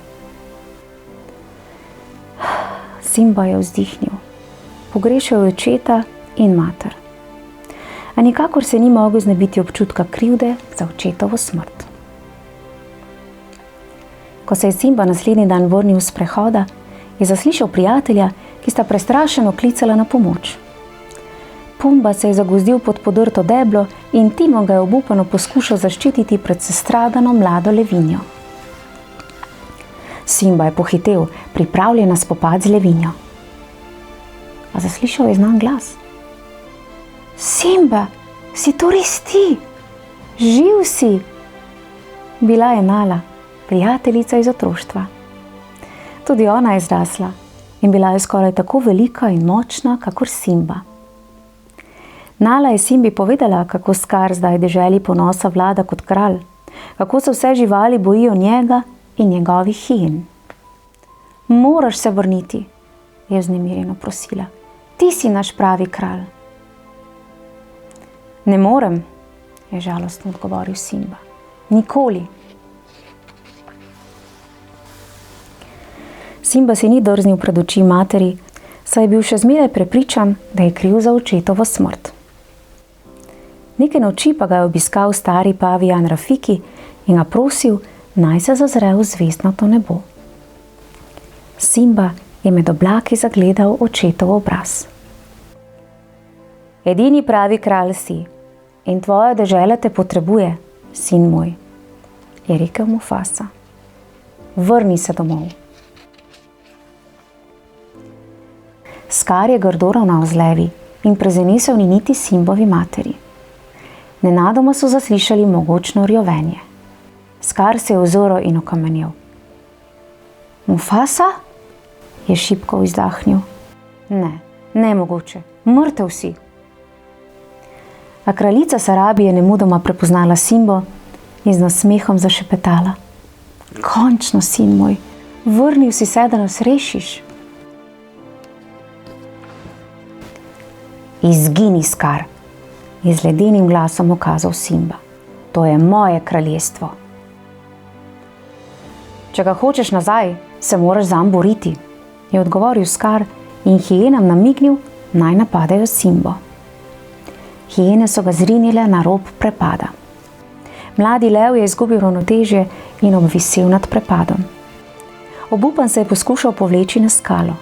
Simba je vzdihnil. Pogrešal je očeta in mater. A nikakor se ni mogel znebiti občutka krivde za očetovo smrt. Ko se je Simba naslednji dan vrnil s sprehoda, je zaslišal prijatelja, ki sta prestrašeno klicala na pomoč. Pumba se je zagozdil pod podrto deblo in Timon ga je obupano poskušal zaščititi pred sestradano mlado levinjo. Simba je pohitel, pripravljen na spopad z levinjo. A zaslišal je znan glas. Simba, si to res ti? Živ si! Bila je Nala, prijateljica iz otroštva. Tudi ona je zrasla in bila je skoraj tako velika in močna, kakor Simba. Nala je Simbi povedala, kako Scar zdaj deželi ponosa vlada kot kralj, kako se vse živali bojijo njega in njegovih hijen. Moraš se vrniti, je vznemirjeno prosila. Ti si naš pravi kralj. Ne morem, je žalostno odgovoril Simba. Nikoli. Simba se ni drznil pred oči materi, saj je bil še zmeraj prepričan, da je kriv za očetovo smrt. Neke noči pa ga je obiskal stari pavijan Rafiki in ga prosil, naj se zazre v zvezdnato nebo. Simba je med oblaki zagledal očetov obraz. Edini pravi kralj si in tvoja dežela te potrebuje, sin moj, je rekel Mufasa. Vrni se domov. Scar je grdo ravnal z levi in prezenesel ni niti Simbovi materi. Nenadoma so zaslišali mogočno rjovenje. Scar se je ozoril in okamenel. Mufasa? Je šibko izdahnil. Ne, nemogoče, mrtev si. A kraljica Sarabi je nemudoma prepoznala Simbo in z nasmehom zašepetala. Končno, sin moj, vrnil si se, da nas rešiš. Izgini, Scar, je z ledenim glasom ukazal Simba. To je moje kraljestvo. Če ga hočeš nazaj, se moraš zanj boriti, je odgovoril Scar in hijenam namignil, naj napadejo Simbo. Hijene so ga zrinile na rob prepada. Mladi lev je izgubil ravnotežje in obvisel nad prepadom. Obupan se je poskušal povleči na skalo.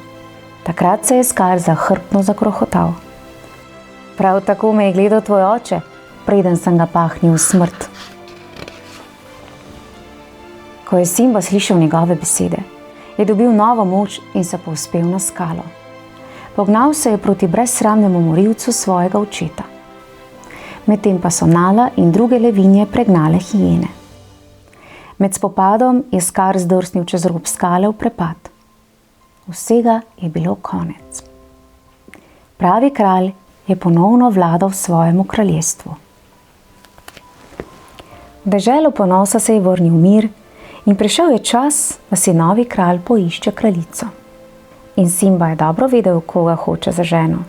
Takrat se je Scar zahrbtno zakrohotal. Prav tako me je gledal tvoj oče, preden sem ga pahnil v smrt. Ko je Simba slišal njegove besede, je dobil novo moč in se povzpel na skalo. Pognal se je proti brezsramnemu morilcu svojega očeta. medtem pa so Nala in druge levinje pregnale hijene. Med spopadom je Scar zdrsnil čez rob skale v prepad. Vsega je bilo konec. Pravi kralj je ponovno vladal svojemu kraljestvu. V deželo ponosa se je vrnil mir in prišel je čas, da si novi kralj poišče kraljico. In Simba je dobro vedel, koga hoče za ženo.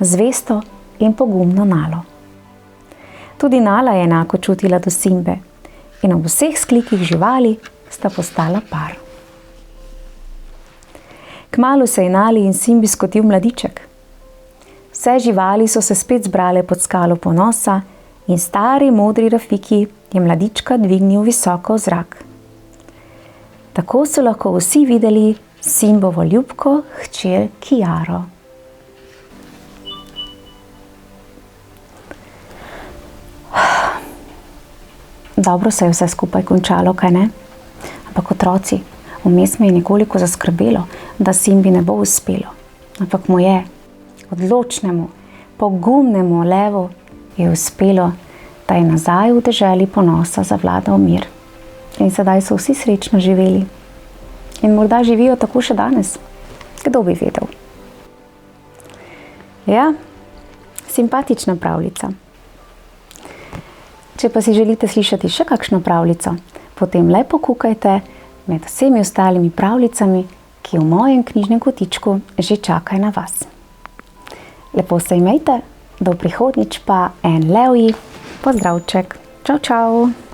Zvesto in pogumno Nalo. Tudi Nala je enako čutila do Simbe in ob vseh sklikih živali sta postala par. Kmalu se je Nali in Simbi skotil mladiček. Vse živali so se spet zbrale pod skalo ponosa in stari modri Rafiki je mladička dvignil visoko v zrak. Tako so lahko vsi videli Simbovo ljubko hčer Kiaro. Dobro se je vse skupaj končalo, kaj ne? Ampak otroci, vmes me je nekoliko zaskrbelo, da Simbi ne bo uspelo. Ampak mu je, odločnemu, pogumnemu levu, je uspelo, da je nazaj v deželi ponosa zavladal mir. In sedaj so vsi srečno živeli. In morda živijo tako še danes. Kdo bi vedel? Ja, simpatična pravljica. Če pa si želite slišati še kakšno pravljico, potem le pokukajte med vsemi ostalimi pravljicami, ki v mojem knjižnem kotičku že čakajo na vas. Lepo se imejte, do prihodnjič pa en levji pozdravček. Čau, čau!